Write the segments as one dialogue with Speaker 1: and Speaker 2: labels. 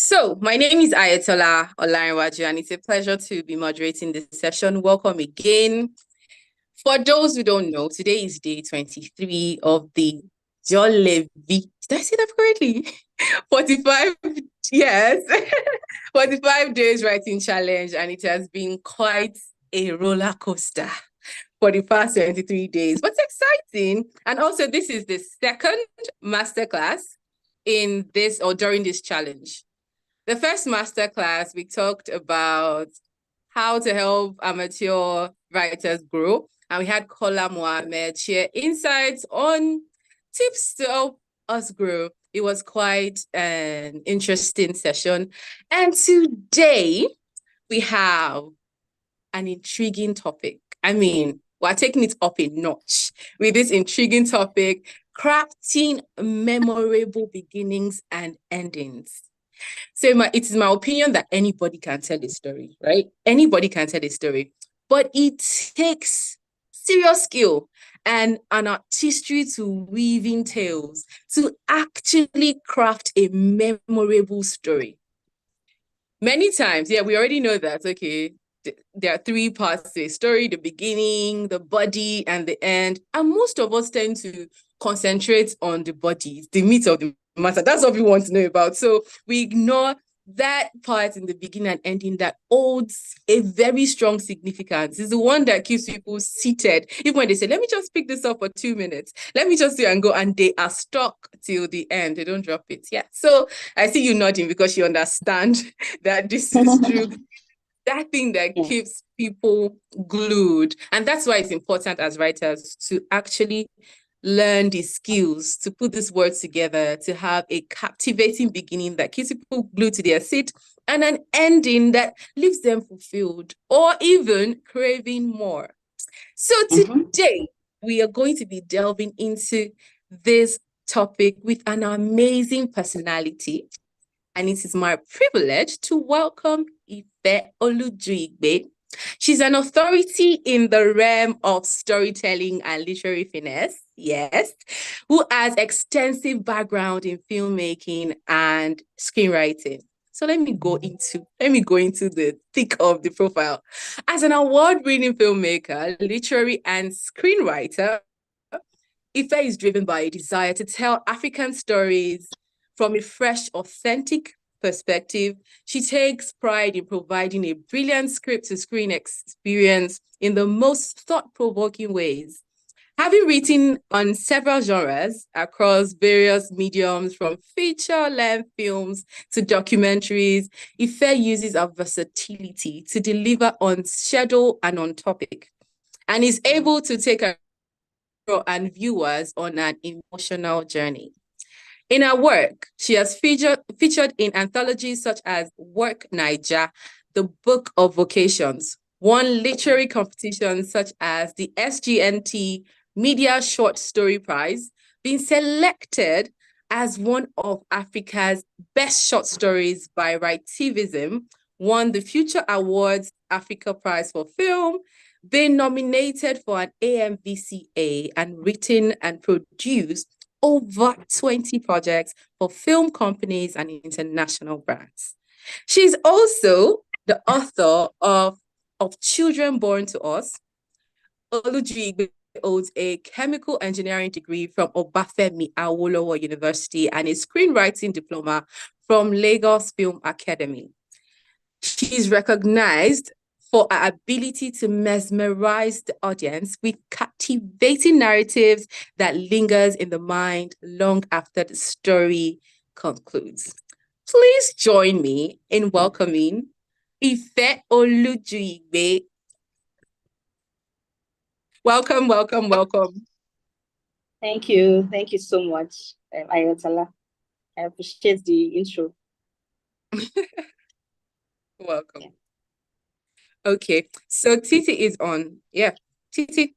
Speaker 1: So, my name is Ayatola Olarinwaju, and it's a pleasure to be moderating this session. Welcome again. For those who don't know, today is day 23 of the Jolevi. Did I say that correctly? 45, yes, 45 days writing challenge, and it has been quite a roller coaster for the past 23 days. What's exciting, and also this is the second masterclass in this or during this challenge. The first masterclass, we talked about how to help amateur writers grow. And we had Kola Mohammed share insights on tips to help us grow. It was quite an interesting session. And today we have an intriguing topic. I mean, we're taking it up a notch with this intriguing topic, crafting memorable beginnings and endings. So it is my opinion that anybody can tell a story, right? Anybody can tell a story, but it takes serious skill and an artistry to weaving tales to actually craft a memorable story. Many times, yeah, we already know that, okay, there are three parts to a story: the beginning, the body, and the end. And most of us tend to concentrate on the body, the meat of the matter. That's what we want to know about. So we ignore that part in the beginning and ending that holds a very strong significance. It's the one that keeps people seated. Even when they say, let me just pick this up for 2 minutes, let me just do and go, and they are stuck till the end. They don't drop it. Yeah. So I see you nodding because you understand that this is true. That thing that keeps people glued. And that's why it's important as writers to actually learn the skills to put these words together, to have a captivating beginning that keeps people glued to their seat and an ending that leaves them fulfilled or even craving more. So today we are going to be delving into this topic with an amazing personality. And it is my privilege to welcome Ife Olujuyigbe. She's an authority in the realm of storytelling and literary finesse, yes, who has extensive background in filmmaking and screenwriting. So let me go into the thick of the profile. As an award-winning filmmaker, literary and screenwriter, Ife is driven by a desire to tell African stories from a fresh, authentic perspective. She takes pride in providing a brilliant script to screen experience in the most thought-provoking ways. Having written on several genres across various mediums, from feature-length films to documentaries, Ife uses her versatility to deliver on schedule and on topic, and is able to take her and viewers on an emotional journey. In her work, she has featured in anthologies such as Work Niger, The Book of Vocations, won literary competitions such as the SGNT Media Short Story Prize, been selected as one of Africa's best short stories by Writivism, won the Future Awards Africa Prize for Film, been nominated for an AMVCA, and written and produced over 20 projects for film companies and international brands. She's also the author of Children Born to Us. Olujuyigbe holds a chemical engineering degree from Obafemi Awolowo University and a screenwriting diploma from Lagos Film Academy. She's recognized for her ability to mesmerize the audience with captivating narratives that lingers in the mind long after the story concludes. Please join me in welcoming Ife Olujuyigbe. Welcome, welcome, welcome.
Speaker 2: Thank you. Thank you so much, Ayatollah. I appreciate the intro.
Speaker 1: Welcome. Yeah. Okay, so Titi is on. Yeah, Titi.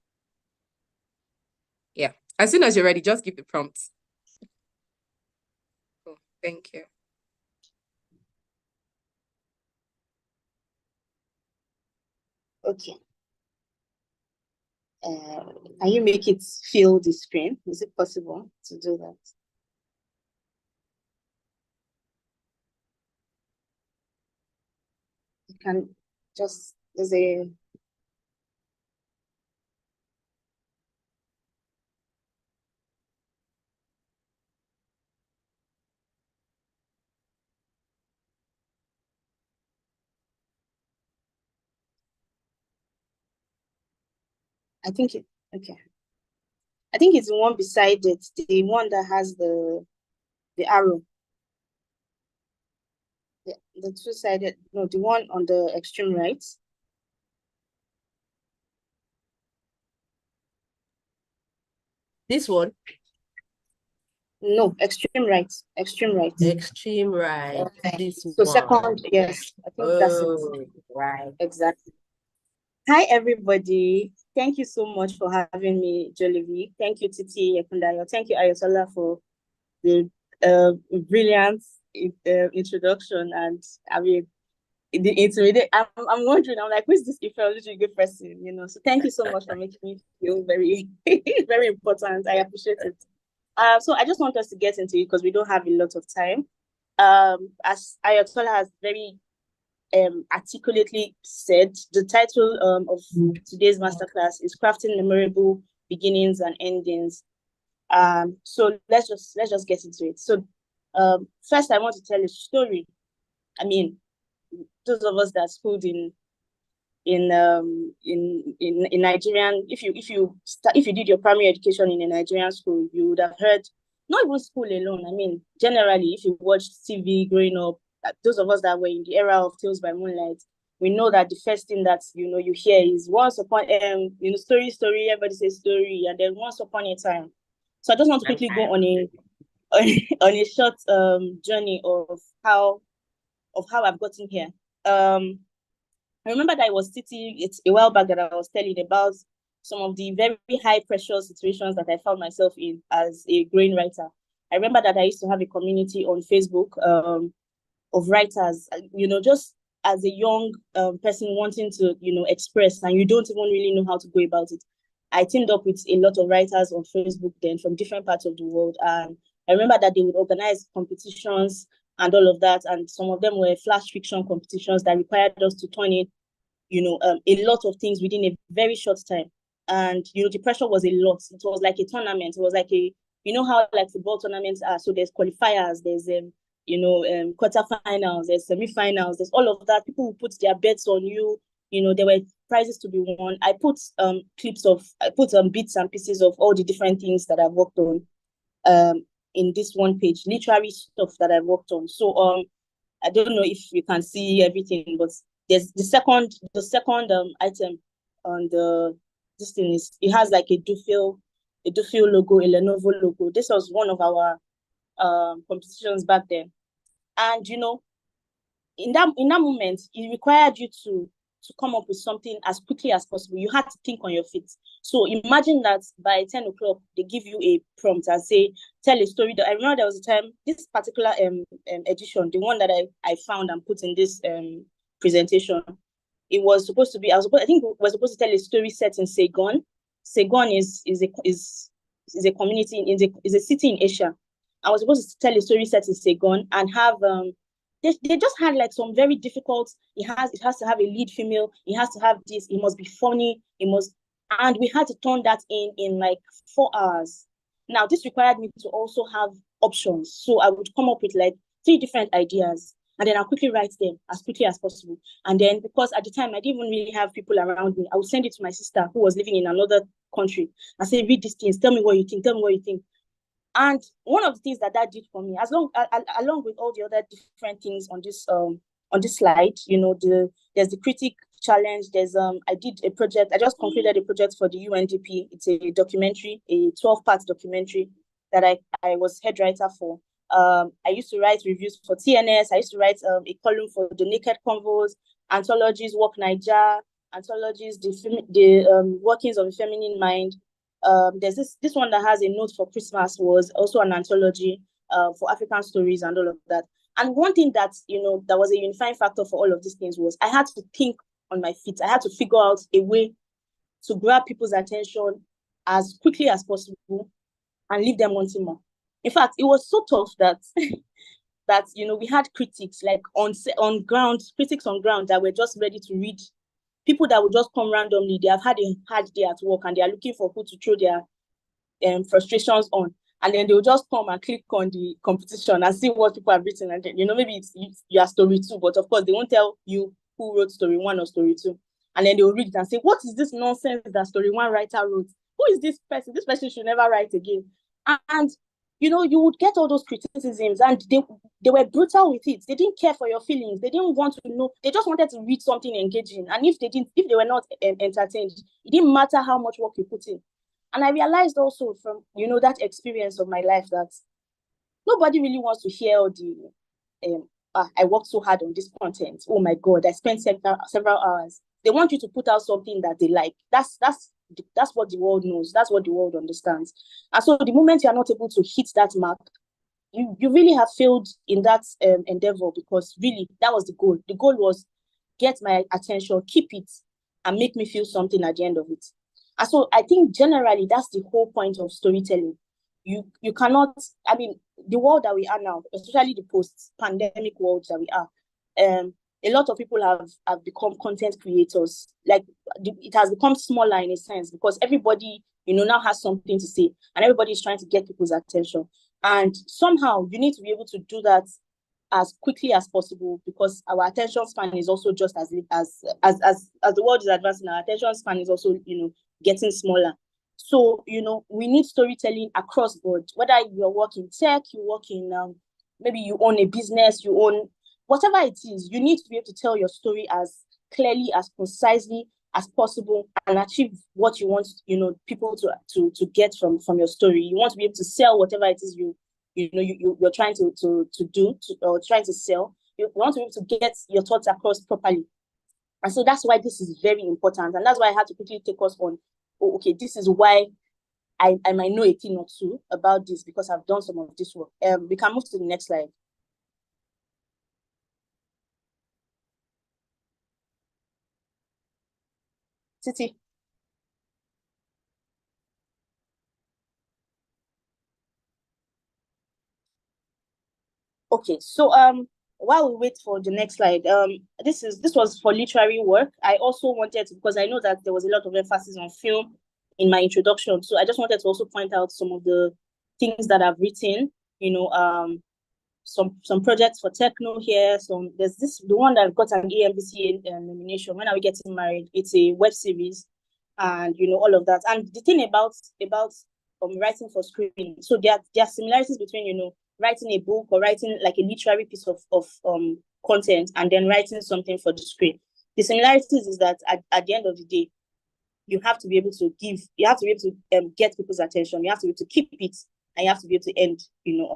Speaker 1: Yeah, as soon as you're ready, just give the prompts. Cool. Thank you.
Speaker 2: Okay. Can you make it fill the screen? Is it possible to do that? can just, there's a, I think it, okay. I think it's the one beside it, the one that has the arrow. The two-sided, no, the one on the extreme right.
Speaker 1: This one?
Speaker 2: No, extreme right. Extreme right.
Speaker 1: Extreme right.
Speaker 2: Okay.
Speaker 1: This
Speaker 2: So
Speaker 1: one.
Speaker 2: second, yes, I think that's it.
Speaker 1: Right.
Speaker 2: Exactly. Hi, everybody. Thank you so much for having me, Jollibee. Thank you, Titi Yekundayo. Thank you, Ayotola, for the brilliant introduction. And I mean, I'm wondering, I'm like, who's this Olujuyigbe person? You know, so thank you so much for making me feel very, very important. I appreciate it. So I just want us to get into it because we don't have a lot of time. As Ayotola has very articulately said, the title of today's masterclass is Crafting Memorable Beginnings and Endings. So let's just get into it. So first I want to tell a story. I mean, those of us that schooled in Nigerian, if you did your primary education in a Nigerian school, you would have heard, not even school alone. I mean, generally, if you watched TV growing up, those of us that were in the era of Tales by Moonlight, we know that the first thing that you hear is once upon story, everybody says story, and then once upon a time. So I just want to quickly go on a on a short journey of how I've gotten here. I remember that I was sitting, it's a while back that I was telling about some of the very high pressure situations that I found myself in as a growing writer. I remember that I used to have a community on Facebook of writers, just as a young person wanting to, express, and you don't even really know how to go about it. I teamed up with a lot of writers on Facebook then from different parts of the world. And I remember that they would organize competitions and all of that. And some of them were flash fiction competitions that required us to turn in a lot of things within a very short time. And, the pressure was a lot. It was like a tournament. It was like how like football tournaments are. So there's qualifiers, there's, quarterfinals, there's semifinals, there's all of that. People will put their bets on you. There were prizes to be won. I put bits and pieces of all the different things that I've worked on in this one page, literary stuff that I've worked on. So I don't know if you can see everything, but there's the second item on this thing is, it has like a Dufil logo, a Lenovo logo. This was one of our competitions back then. And in that moment, it required you to come up with something as quickly as possible. You had to think on your feet. So imagine that by 10 o'clock, they give you a prompt and say, tell a story. I remember there was a time, this particular edition, the one that I found and put in this presentation, it was supposed to be, I think we were supposed to tell a story set in Saigon. Saigon is a community, is a city in Asia. I was supposed to tell a story set in Saigon and have they just had like some very difficult, it has to have a lead female, it has to have this, it must be funny, and we had to turn that in like 4 hours. Now this required me to also have options. So I would come up with like 3 different ideas, and then I'll quickly write them as quickly as possible. And then, because at the time I didn't even really have people around me, I would send it to my sister who was living in another country. I say, read these things, tell me what you think. And one of the things that did for me, along with all the other different things on this slide, there's the critic challenge. There's I did a project. I just concluded a project for the UNDP. It's a documentary, a 12-part documentary that I was head writer for. I used to write reviews for TNS. I used to write a column for the Naked Convos, anthologies, Walk Niger, anthologies, the workings of a feminine mind. There's this one that has a note for Christmas, was also an anthology for African stories and all of that. And one thing that that was a unifying factor for all of these things was I had to think on my feet. I had to figure out a way to grab people's attention as quickly as possible and leave them wanting more. In fact, it was so tough that that, we had critics like on ground, critics on ground that were just ready to read. People that would just come randomly. They have had a hard day at work and they are looking for who to throw their frustrations on. And then they'll just come and click on the competition and see what people have written. And then, maybe it's your story 2, but of course they won't tell you who wrote story 1 or story 2. And then they'll read it and say, what is this nonsense that story 1 writer wrote? Who is this person? This person should never write again. And you would get all those criticisms, and they were brutal with it. They didn't care for your feelings. They didn't want to know. They just wanted to read something engaging. And if they were not entertained, it didn't matter how much work you put in. And I realized also from, that experience of my life that nobody really wants to hear the, I worked so hard on this content. Oh my God, I spent several hours. They want you to put out something that they like. That's what the world knows. That's what the world understands. And so the moment you are not able to hit that mark, you really have failed in that endeavor, because really that was the goal. The goal was get my attention, keep it, and make me feel something at the end of it. And so I think generally that's the whole point of storytelling. You cannot, the world that we are now, especially the post-pandemic world that we are, a lot of people have become content creators. Like it has become smaller in a sense, because everybody, now has something to say, and everybody is trying to get people's attention. And somehow you need to be able to do that as quickly as possible, because our attention span is also just as the world is advancing, our attention span is also, getting smaller. So, we need storytelling across board, whether you're working tech, you work in, maybe you own a business, you own whatever it is, you need to be able to tell your story as clearly, as concisely as possible, and achieve what you want, people to get from your story. You want to be able to sell whatever it is you're trying to do, or trying to sell. You want to be able to get your thoughts across properly. And so that's why this is very important. And that's why I had to quickly take us on, okay, this is why I might know a thing or two about this, because I've done some of this work. We can move to the next slide. Titi. Okay, so while we wait for the next slide, this was for literary work. I also wanted to, because I know that there was a lot of emphasis on film in my introduction, so I just wanted to also point out some of the things that I've written. Some projects for techno here. There's the one that got an AMBC nomination, When Are We Getting Married? It's a web series, and all of that. And the thing about writing for screen, so there are similarities between writing a book or writing like a literary piece of content, and then writing something for the screen. The similarities is that at the end of the day, you have to be able to get people's attention. You have to be able to keep it, and you have to be able to end,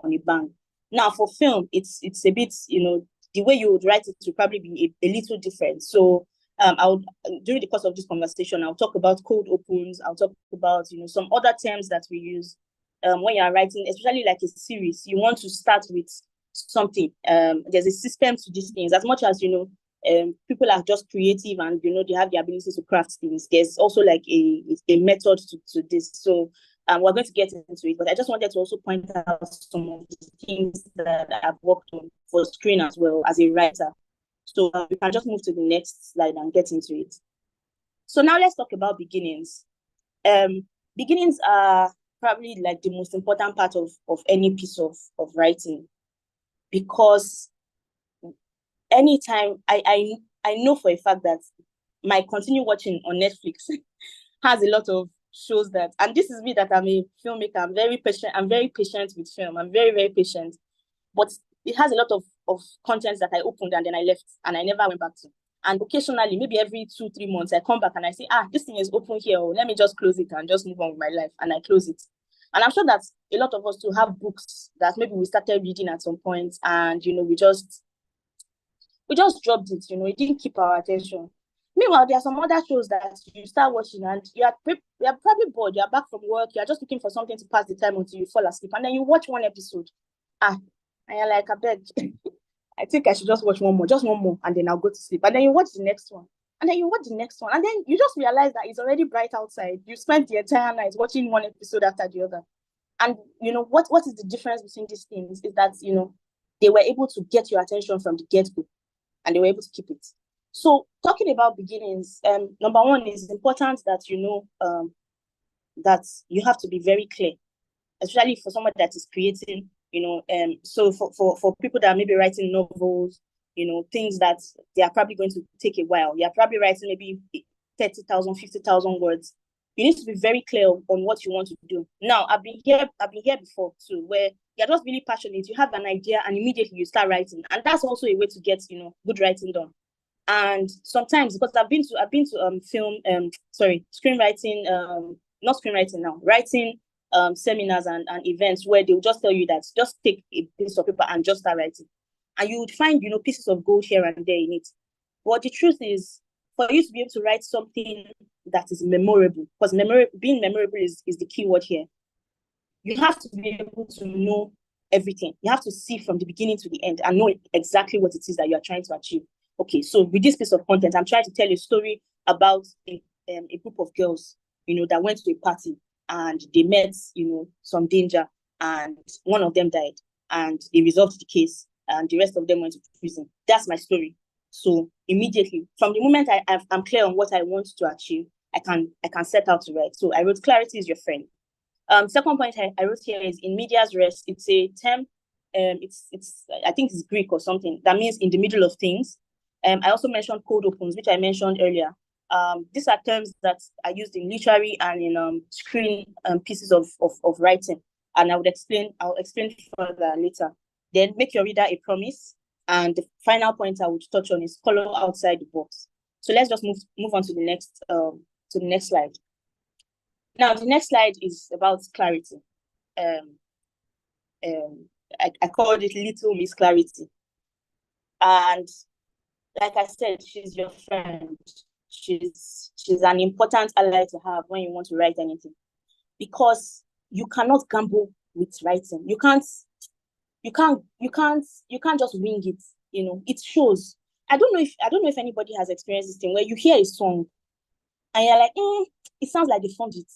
Speaker 2: on a bang. Now for film, it's a bit, the way you would write it will probably be a little different. So during the course of this conversation, I'll talk about cold opens. I'll talk about, some other terms that we use when you're writing, especially like a series. You want to start with something. There's a system to these things. As much as, people are just creative and, they have the ability to craft things, there's also like a method to this. So we're going to get into it, but I just wanted to also point out some of the things that I've worked on for screen as well as a writer. So we can just move to the next slide and get into it. So now let's talk about beginnings. Beginnings are probably like the most important part of any piece of writing, because anytime I know for a fact that my continue watching on Netflix has a lot of shows that, and this is me, that I'm a filmmaker. I'm very patient with film. I'm very, very patient, but it has a lot of content that I opened and then I left and I never went back to. And occasionally, maybe every 2-3 months, I come back and I say, this thing is open here. Let me just close it and just move on with my life. And I close it. And I'm sure that a lot of us too have books that maybe we started reading at some point, and we just dropped it. It didn't keep our attention. Meanwhile, there are some other shows that you start watching and you're probably bored. You're back from work. You're just looking for something to pass the time until you fall asleep. And then you watch one episode. And you're like, I beg, I think I should just watch one more, and then I'll go to sleep. And then you watch the next one. And then you watch the next one. And then you just realize that it's already bright outside. You spent the entire night watching one episode after the other. And, what is the difference between these things is that, they were able to get your attention from the get-go, and they were able to keep it. So talking about beginnings, number one, is important that you know that you have to be very clear, especially for someone that is creating, so for people that are maybe writing novels, things that they are probably going to take a while. You're probably writing maybe 30,000, 50,000 words. You need to be very clear on what you want to do. Now, I've been here before too, where you're just really passionate. You have an idea and immediately you start writing. And that's also a way to get, good writing done. And sometimes, because I've been to screenwriting, not screenwriting now, writing seminars and events where they'll just tell you that just take a piece of paper and just start writing. And you would find, pieces of gold here and there in it. But the truth is, for you to be able to write something that is memorable, because being memorable is the key word here, you have to be able to know everything. You have to see from the beginning to the end and know exactly what it is that you are trying to achieve. Okay, so with this piece of content, I'm trying to tell a story about a group of girls, that went to a party and they met, some danger, and one of them died, and they resolved the case, and the rest of them went to prison. That's my story. So immediately, from the moment I'm clear on what I want to achieve, I can set out to write. So I wrote, clarity is your friend. Second point I wrote here is in medias res. It's a term. It's I think it's Greek or something that means in the middle of things. I also mentioned cold opens, which I mentioned earlier. These are terms that are used in literary and in screen pieces of writing, and I'll explain further later. Then make your reader a promise. And the final point I would touch on is color outside the box. So let's just move on to the next slide. Now, the next slide is about clarity. I called it Little Miss Clarity. And like I said, she's your friend. She's an important ally to have when you want to write anything, because you cannot gamble with writing. You can't just wing it. It shows. I don't know if anybody has experienced this thing where you hear a song and you're like, it sounds like they formed it.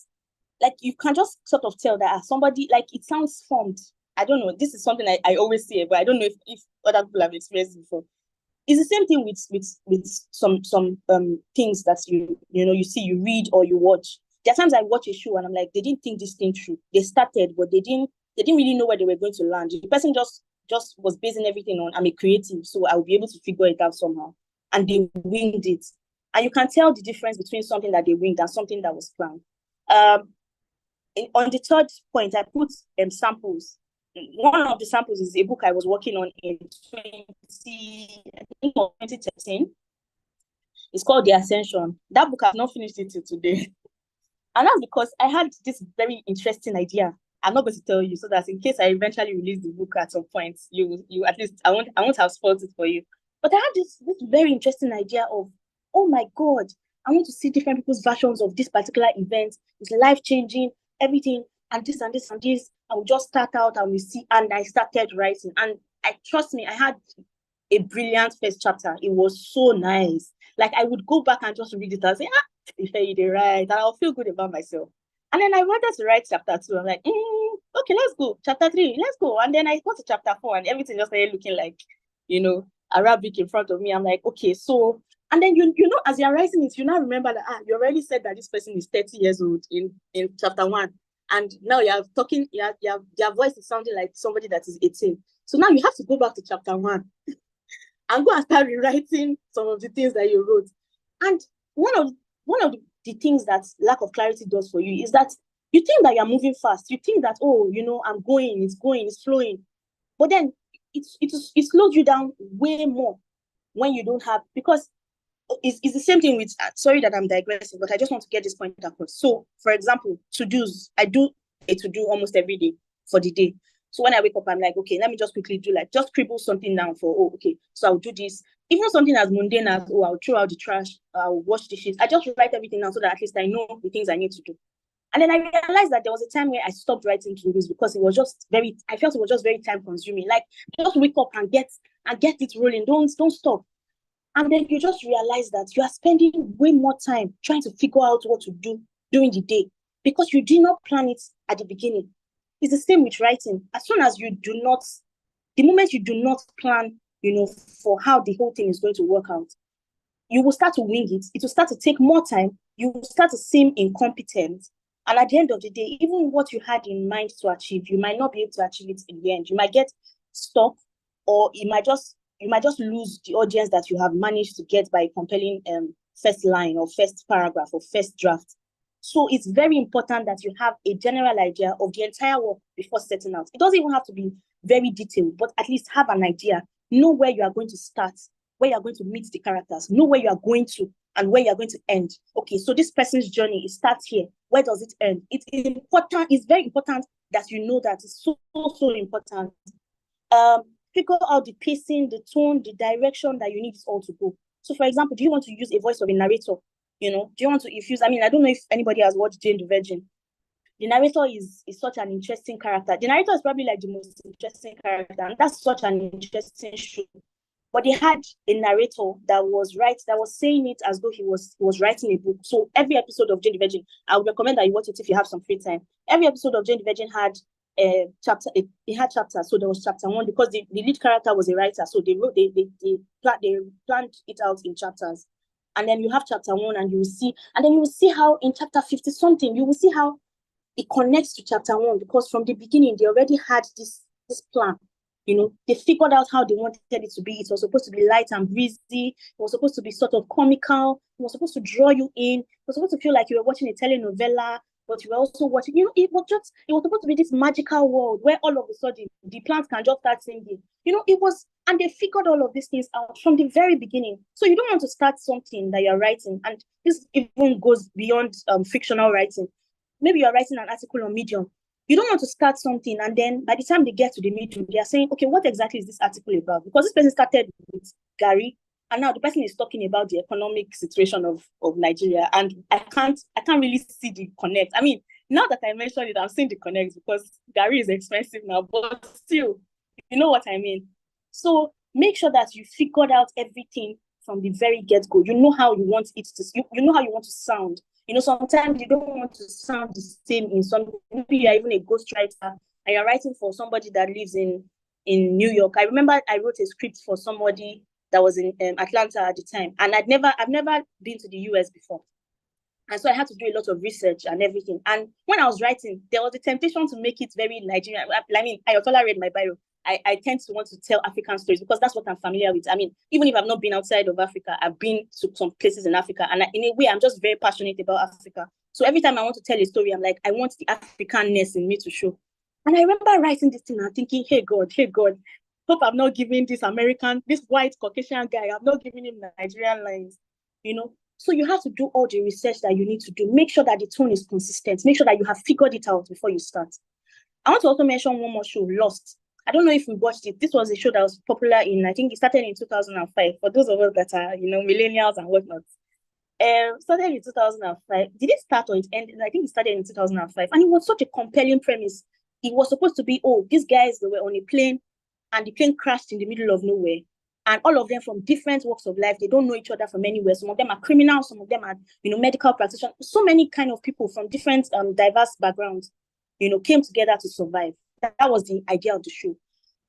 Speaker 2: Like you can just sort of tell that somebody, like, it sounds formed. I don't know. This is something I always say, but I don't know if other people have experienced it before. It's the same thing with some things that you see, you read or you watch. There are times I watch a show and I'm like, they didn't think this thing through. They started, but they didn't really know where they were going to land. The person just was basing everything on, I'm a creative, so I'll be able to figure it out somehow. And they winged it. And you can tell the difference between something that they winged and something that was planned. On the third point, I put samples. One of the samples is a book I was working on in 2013. It's called The Ascension. That book, I've not finished it till today. And that's because I had this very interesting idea. I'm not going to tell you, so that in case I eventually release the book at some point, you at least, I won't have spoiled it for you. But I had this very interesting idea of, oh my God, I want to see different people's versions of this particular event. It's life-changing, everything, and this and this and this. I will just start out and we see, and I started writing. And trust me, I had a brilliant first chapter. It was so nice. Like I would go back and just read it and say, if I did right, and I'll feel good about myself. And then I wanted to write chapter 2. I'm like, okay, let's go. Chapter 3, let's go. And then I got to chapter 4 and everything just started looking like, Arabic in front of me. I'm like, okay, so, and then, as you're writing it, you now remember that, you already said that this person is 30 years old in chapter 1. And now you're talking, your voice is sounding like somebody that is 18. So now you have to go back to chapter 1 and go and start rewriting some of the things that you wrote. And one of the things that lack of clarity does for you is that you think that you're moving fast. You think that, I'm going, it's flowing. But then it slows you down way more when you don't have, because it's the same thing with, sorry that I'm digressing, but I just want to get this point across. So, for example, to-dos. I do a to-do almost every day for the day. So when I wake up, I'm like, okay, let me just quickly do, like, just scribble something down for, okay, so I'll do this. Even something as mundane as, I'll throw out the trash, I'll wash dishes. I just write everything down so that at least I know the things I need to do. And then I realized that there was a time where I stopped writing to-dos because it was just I felt it was just very time consuming. Like, just wake up and get it rolling. Don't stop. And then you just realize that you are spending way more time trying to figure out what to do during the day because you did not plan it at the beginning. It's the same with writing. As soon as you do not The moment you do not plan, for how the whole thing is going to work out, you will start to wing it. It will start to take more time. You will start to seem incompetent. And at the end of the day, even what you had in mind to achieve, you might not be able to achieve it in the end. You might get stuck, or you might just lose the audience that you have managed to get by compelling first line or first paragraph or first draft. So it's very important that you have a general idea of the entire work before setting out. It doesn't even have to be very detailed, but at least have an idea. Know where you are going to start, where you are going to meet the characters, know where you are going to and where you are going to end. Okay, so this person's journey, it starts here. Where does it end? It's important. It's very important that you know that. It's so important. Figure out the pacing, the tone, the direction that you need it all to go. So, for example, do you want to use a voice of a narrator? Do you want to infuse? I mean, I don't know if anybody has watched Jane the Virgin. The narrator is such an interesting character. The narrator is probably like the most interesting character, and that's such an interesting show. But they had a narrator that was saying it as though he was writing a book. So every episode of Jane the Virgin, I would recommend that you watch it if you have some free time. Every episode of Jane the Virgin had a chapter. It had chapters. So there was chapter 1 because the lead character was a writer. So they planned it out in chapters. And then you have chapter 1, and you will see how in chapter 50 something, you will see how it connects to chapter 1, because from the beginning they already had this plan. They figured out how they wanted it to be. It was supposed to be light and breezy. It was supposed to be sort of comical. It was supposed to draw you in. It was supposed to feel like you were watching a telenovela, but you were also watching, it was supposed to be this magical world where all of a sudden the plants can just start singing. And they figured all of these things out from the very beginning. So you don't want to start something that you're writing, and this even goes beyond fictional writing. Maybe you're writing an article on Medium. You don't want to start something, and then by the time they get to the Medium, they are saying, okay, what exactly is this article about? Because this person started with Gary, and now the person is talking about the economic situation of Nigeria, and I can't really see the connect. I mean, now that I mentioned it, I'm seeing the connect because Gary is expensive now, but still, you know what I mean? So make sure that you figured out everything from the very get-go. You know how you want it to, you know how you want to sound. Sometimes you don't want to sound the same in some, maybe you're even a ghostwriter and you're writing for somebody that lives in New York. I remember I wrote a script for somebody that was in Atlanta at the time, and I've never been to the US before. And so I had to do a lot of research and everything. And when I was writing, there was a temptation to make it very Nigerian. I mean, Ayotola read my bio. I tend to want to tell African stories because that's what I'm familiar with. I mean, even if I've not been outside of Africa, I've been to some places in Africa. And in a way, I'm just very passionate about Africa. So every time I want to tell a story, I'm like, I want the Africanness in me to show. And I remember writing this thing and thinking, hey God, hope I'm not giving this white Caucasian guy, I'm not giving him Nigerian lines, So you have to do all the research that you need to do. Make sure that the tone is consistent. Make sure that you have figured it out before you start. I want to also mention one more show, Lost. I don't know if we watched it. This was a show that was popular I think it started in 2005. For those of us that are, millennials and whatnot. Started in 2005. Did it start or it ended? I think it started in 2005. And it was such a compelling premise. It was supposed to be, these guys, they were on a plane and the plane crashed in the middle of nowhere. And all of them from different walks of life. They don't know each other from anywhere. Some of them are criminals. Some of them are, medical practitioners. So many kind of people from different diverse backgrounds, came together to survive. That was the idea of the show.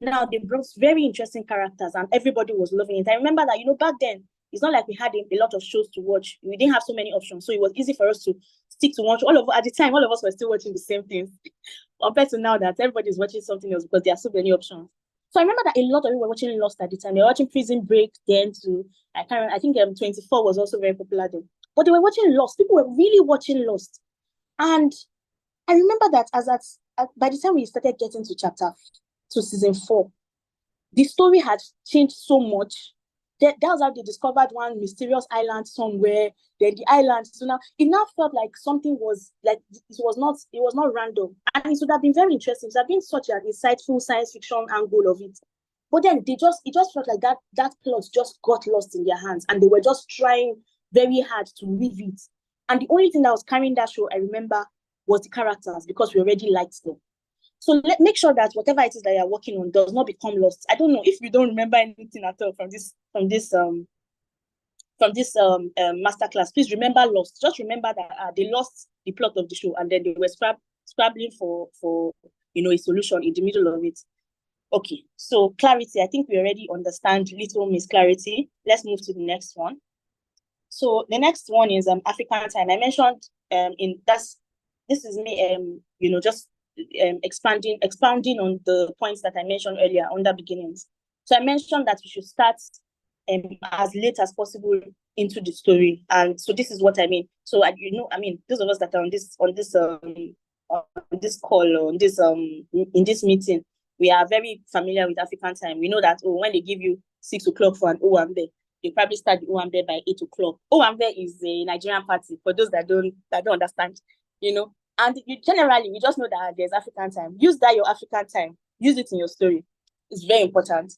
Speaker 2: Now, they brought very interesting characters and everybody was loving it. I remember that, back then, it's not like we had a lot of shows to watch. We didn't have so many options. So it was easy for us to stick to one show. At the time, all of us were still watching the same things. Compared to now that everybody's watching something else because there are so many options. So I remember that a lot of people were watching Lost at the time. They were watching Prison Break then too. I think 24 was also very popular then. But they were watching Lost. People were really watching Lost. And I remember that by the time we started getting to season 4, the story had changed so much. That was how they discovered one mysterious island somewhere. Then the island. So now it felt like something was like it was not random, and it would have been very interesting. It would have been such an insightful science fiction angle of it. But then it just felt like that plot just got lost in their hands, and they were just trying very hard to weave it. And the only thing that was carrying that show, I remember, was the characters because we already liked them. So make sure that whatever it is that you're working on does not become lost. I don't know if you don't remember anything at all from this masterclass. Please remember Lost. Just remember that they lost the plot of the show and then they were scrabbling for a solution in the middle of it. Okay, so clarity. I think we already understand little Miss Clarity. Let's move to the next one. So the next one is African time. I mentioned this is me just expounding on the points that I mentioned earlier on the beginnings. So I mentioned that we should start as late as possible into the story, and so this is what I mean. So those of us that are on this call, or on this in this meeting, we are very familiar with African time. We know that when they give you 6 o'clock for an Owambe, they probably start the Owambe by 8 o'clock. Owambe is a Nigerian party for those that don't understand, And generally, we just know that there's African time. Use that your African time. Use it in your story. It's very important.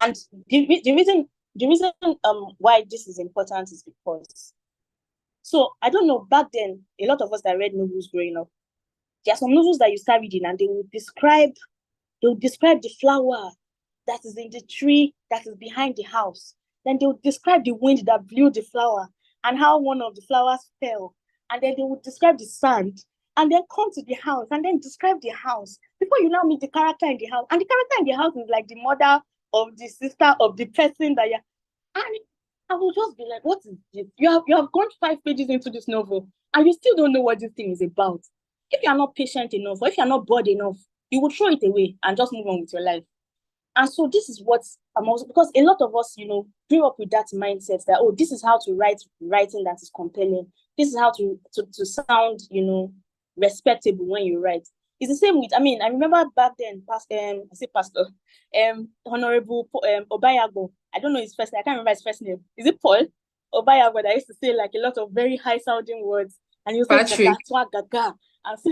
Speaker 2: And the reason why this is important is because, so I don't know, back then, a lot of us that read novels growing up, there are some novels that you start reading and they will describe the flower that is in the tree that is behind the house. Then they would describe the wind that blew the flower and how one of the flowers fell. And then they would describe the sand and then come to the house and then describe the house before you now meet the character in the house. And the character in the house is like the mother of the sister of the person that you're. And I will just be like, what is this? You have gone 5 pages into this novel and you still don't know what this thing is about. If you are not patient enough, or if you are not bored enough, you will throw it away and just move on with your life. And so this is what I'm also, because a lot of us, grew up with that mindset that, this is how to write writing that is compelling. This is how to sound, respectable when you write. It's the same with, I remember back then, Pastor, Honorable Obayago. I don't know his first name. I can't remember his first name. Is it Paul Obayago that used to say like a lot of very high sounding words? And you say,
Speaker 1: Patrick.
Speaker 2: Gaga, and say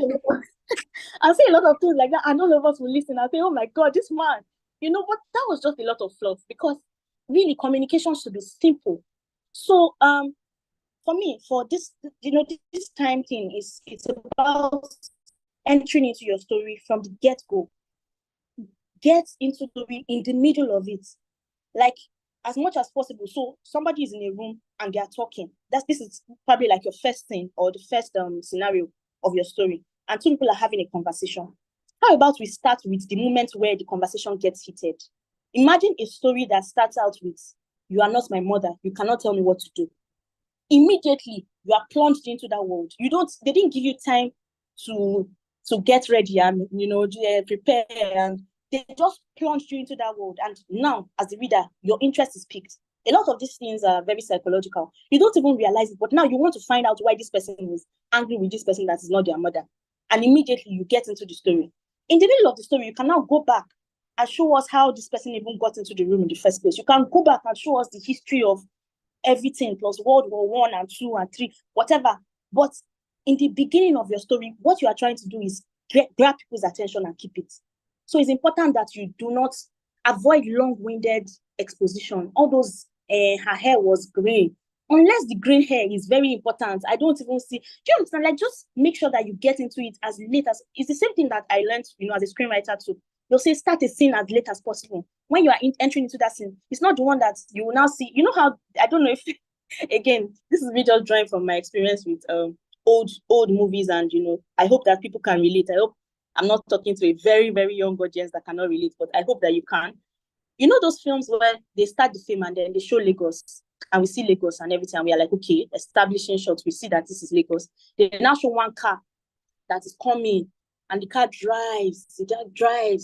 Speaker 2: a lot of things like that. And all of us will listen and say, oh my God, this man. You know what? That was just a lot of fluff, because really communication should be simple. So for me, for this, this time thing it's about entering into your story from the get-go. Get into the story in the middle of it. Like as much as possible. So somebody is in a room and they are talking. This is probably like your first thing or the first scenario of your story. And two people are having a conversation. How about we start with the moment where the conversation gets heated? Imagine a story that starts out with, you are not my mother, you cannot tell me what to do. Immediately, you are plunged into that world. They didn't give you time to get ready and, prepare, and they just plunged you into that world. And now, as the reader, your interest is piqued. A lot of these things are very psychological. You don't even realize it, but now you want to find out why this person is angry with this person that is not their mother. And immediately you get into the story. In the middle of the story, you can now go back and show us how this person even got into the room in the first place. You can go back and show us the history of everything, plus World War I and II and III, whatever. But in the beginning of your story, what you are trying to do is grab people's attention and keep it. So it's important that you do not avoid long-winded exposition. All those, her hair was gray. Unless the green hair is very important, I don't even see. Do you understand? Like, just make sure that you get into it as late as. It's the same thing that I learned, as a screenwriter too. They'll say start a scene as late as possible. When you are entering into that scene, it's not the one that you will now see. You know how, I don't know if, again, this is me just drawing from my experience with old movies, and I hope that people can relate. I hope I'm not talking to a very, very young audience that cannot relate, but I hope that you can. You know those films where they start the film and then they show Lagos, and we see Lagos and everything, and we are like, okay, establishing shots, we see that this is Lagos. They now show one car that is coming, and the car drives,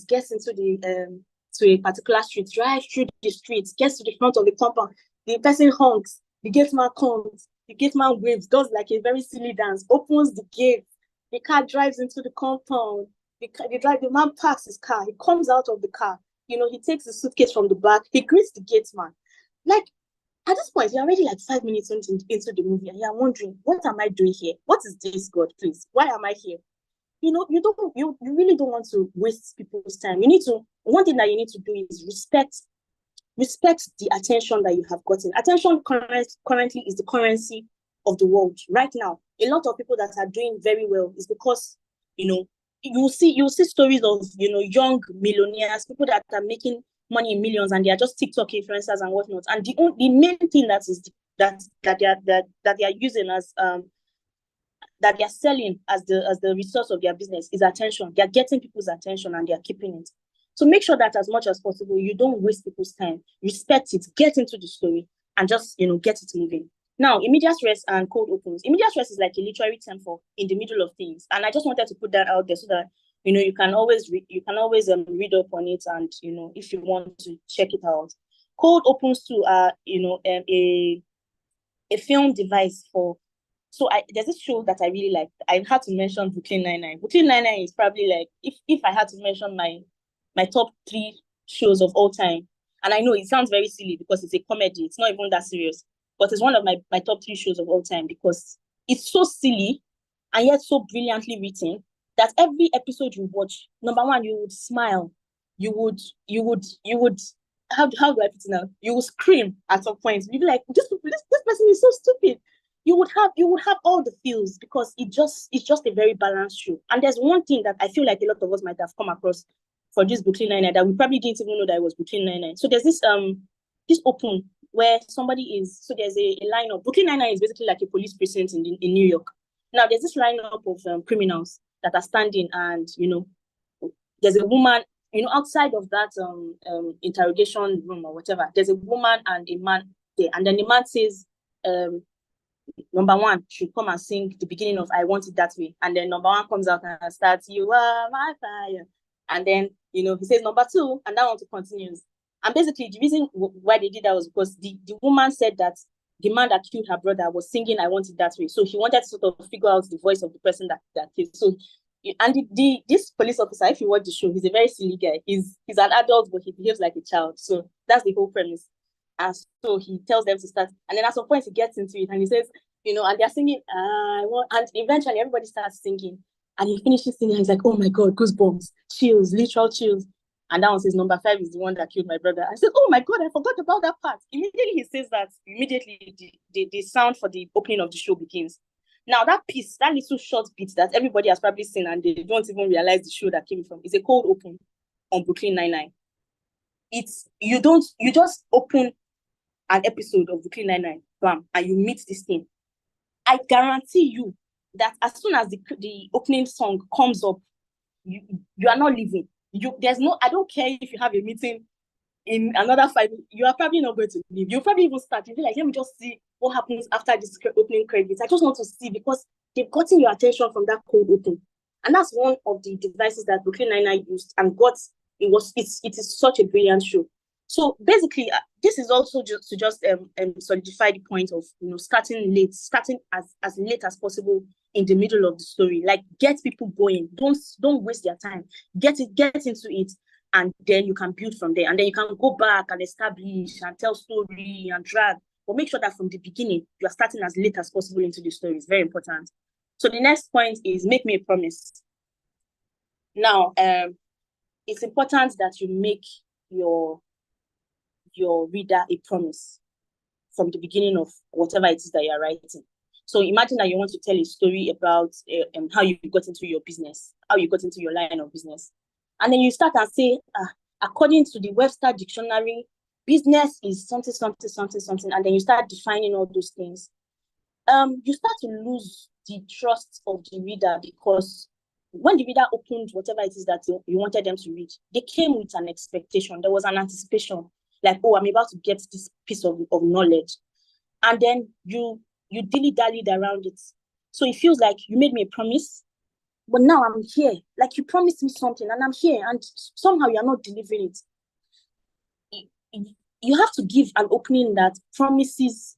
Speaker 2: gets into the to a particular street, drives through the streets, gets to the front of the compound. The person honks, the gate man comes, the gate man waves, does like a very silly dance, opens the gate, the car drives into the compound, the man parks his car, he comes out of the car, he takes the suitcase from the back, he greets the gate man. Like, at this point, you're already like 5 minutes into the movie, and you're wondering, what am I doing here? What is this, God, please? Why am I here? You really don't want to waste people's time. One thing that you need to do is respect the attention that you have gotten. Attention currently is the currency of the world right now. A lot of people that are doing very well is because, you'll see stories of, young millionaires, people that are making money in millions, and they are just TikTok influencers and whatnot. And the main thing that they are using as that they are selling as the resource of their business is attention. They are getting people's attention and they are keeping it. So make sure that as much as possible, you don't waste people's time. Respect it, get into the story, and just, get it moving. Now, immediate stress and cold opens. Immediate stress is like a literary term for in the middle of things. And I just wanted to put that out there so that, you can always read up on it, and, if you want to check it out. Cold opens to a film device for. So there's this show that I really like. I had to mention Brooklyn Nine-Nine. Brooklyn Nine-Nine is probably like, if I had to mention my top 3 shows of all time, and I know it sounds very silly because it's a comedy. It's not even that serious, but it's one of my top 3 shows of all time because it's so silly and yet so brilliantly written that every episode you watch, number one, you would smile. You would how do I put it now? You would scream at some point. You'd be like, this person is so stupid. You would have all the feels because it's just a very balanced show. And there's one thing that I feel like a lot of us might have come across for this Brooklyn Nine-Nine that we probably didn't even know that it was Brooklyn Nine-Nine. So there's this open where there's a lineup. Brooklyn Nine-Nine is basically like a police precinct in New York. Now there's this lineup of criminals that are standing, and there's a woman, outside of that interrogation room or whatever. There's a woman and a man there, and then the man says, number one should come and sing the beginning of I Want It That Way. And then number one comes out and starts, You Are My Fire. And then, he says number two, and that one continues. And basically, the reason why they did that was because the woman said that the man that killed her brother was singing I Want It That Way. So he wanted to sort of figure out the voice of the person that killed. So, and this police officer, if you watch the show, he's a very silly guy. He's an adult, but he behaves like a child. So that's the whole premise. And so he tells them to start. And then at some point he gets into it and he says, and they're singing, and eventually everybody starts singing. And he finishes singing and he's like, oh my God, goosebumps, chills, literal chills. And that one says, number 5 is the one that killed my brother. I said, oh my God, I forgot about that part. Immediately he says that, immediately the sound for the opening of the show begins. Now that piece, that little short bit that everybody has probably seen and they don't even realize the show that came from, is a cold open on Brooklyn Nine-Nine. You just open an episode of Brooklyn Nine-Nine, bam, and you meet this thing. I guarantee you that as soon as the opening song comes up, you are not leaving. I don't care if you have a meeting in another 5 minutes, you are probably not going to leave. You'll probably even start. You'll be like, let me just see what happens after this opening credits. I just want to see because they've gotten your attention from that cold open. And that's one of the devices that Brooklyn Nine-Nine used and it is such a brilliant show. So basically, this is also just to solidify the point of starting as late as possible in the middle of the story. Like, get people going. Don't waste their time. Get into it, and then you can build from there. And then you can go back and establish and tell story and drag. But make sure that from the beginning you are starting as late as possible into the story. It's very important. So the next point is make me a promise. Now, it's important that you make your reader a promise from the beginning of whatever it is that you're writing. So imagine that you want to tell a story about how you got into your business, how you got into your line of business. And then you start and say, according to the Webster Dictionary, business is something, something, something, something. And then you start defining all those things. You start to lose the trust of the reader because when the reader opened whatever it is that you wanted them to read, they came with an expectation. There was an anticipation. Like, oh, I'm about to get this piece of knowledge. And then you dilly-dallied around it. So it feels like you made me a promise, but now I'm here. Like, you promised me something and I'm here, and somehow you're not delivering it. You have to give an opening that promises.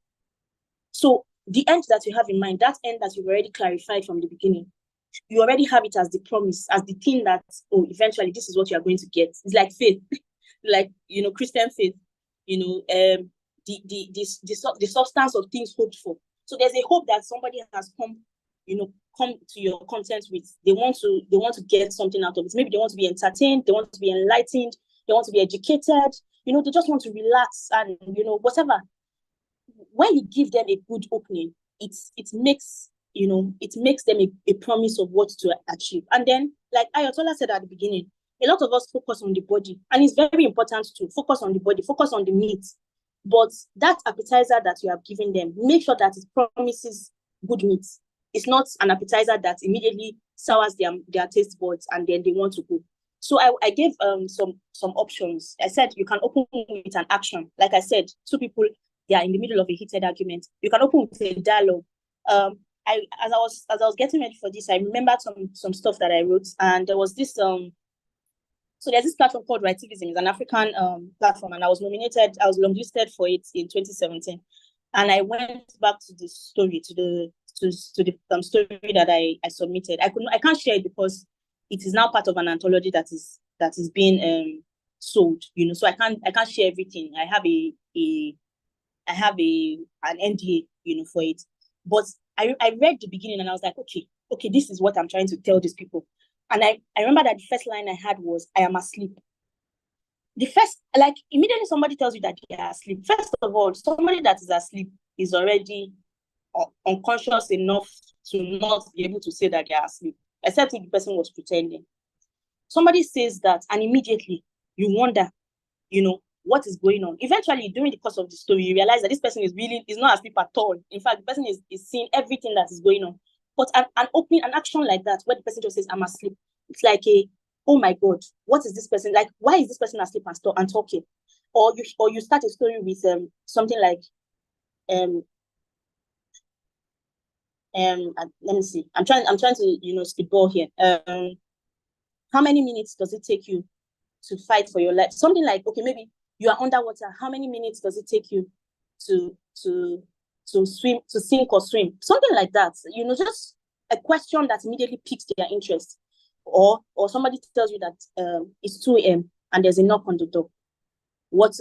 Speaker 2: So the end that you have in mind, that end that you've already clarified from the beginning, you already have it as the promise, as the thing that, oh, eventually this is what you are going to get. It's like faith. Like, Christian faith, the substance of things hoped for. So there's a hope that somebody has come to your content with. They want to get something out of it. Maybe they want to be entertained, they want to be enlightened, they want to be educated, they just want to relax and whatever. When you give them a good opening, it makes them a promise of what to achieve. And then, like Ayatollah said at the beginning, a lot of us focus on the body, and it's very important to focus on the body, focus on the meat. But that appetizer that you have given them, make sure that it promises good meat. It's not an appetizer that immediately sours their taste buds and then they want to go. So I gave some options. I said you can open with an action. Like I said, two people, they are in the middle of a heated argument. You can open with a dialogue. I as I was getting ready for this, I remembered some stuff that I wrote, and there was this so there's this platform called Rightivism. It's an African platform, and I was longlisted for it in 2017. And I went back to the story, to the story that I submitted. I can't share it because it is now part of an anthology that is being sold, so I can't share everything. I have an NDA, for it. But I read the beginning and I was like, okay, this is what I'm trying to tell these people. And I remember that the first line I had was, I am asleep. The first, like, immediately somebody tells you that they are asleep. First of all, somebody that is asleep is already unconscious enough to not be able to say that they are asleep, except if the person was pretending. Somebody says that, and immediately you wonder, what is going on. Eventually, during the course of the story, you realize that this person is not asleep at all. In fact, the person is seeing everything that is going on. But an action like that, where the person just says, I'm asleep, it's like oh my God, what is this person? Like, why is this person asleep and talking? Or you start a story with something like, let me see. I'm trying to, spitball here. How many minutes does it take you to fight for your life? Something like, okay, maybe you are underwater. How many minutes does it take you to swim, to sink or swim? Something like that. Just a question that immediately piques their interest. Or somebody tells you that it's 2 a.m. and there's a knock on the door. What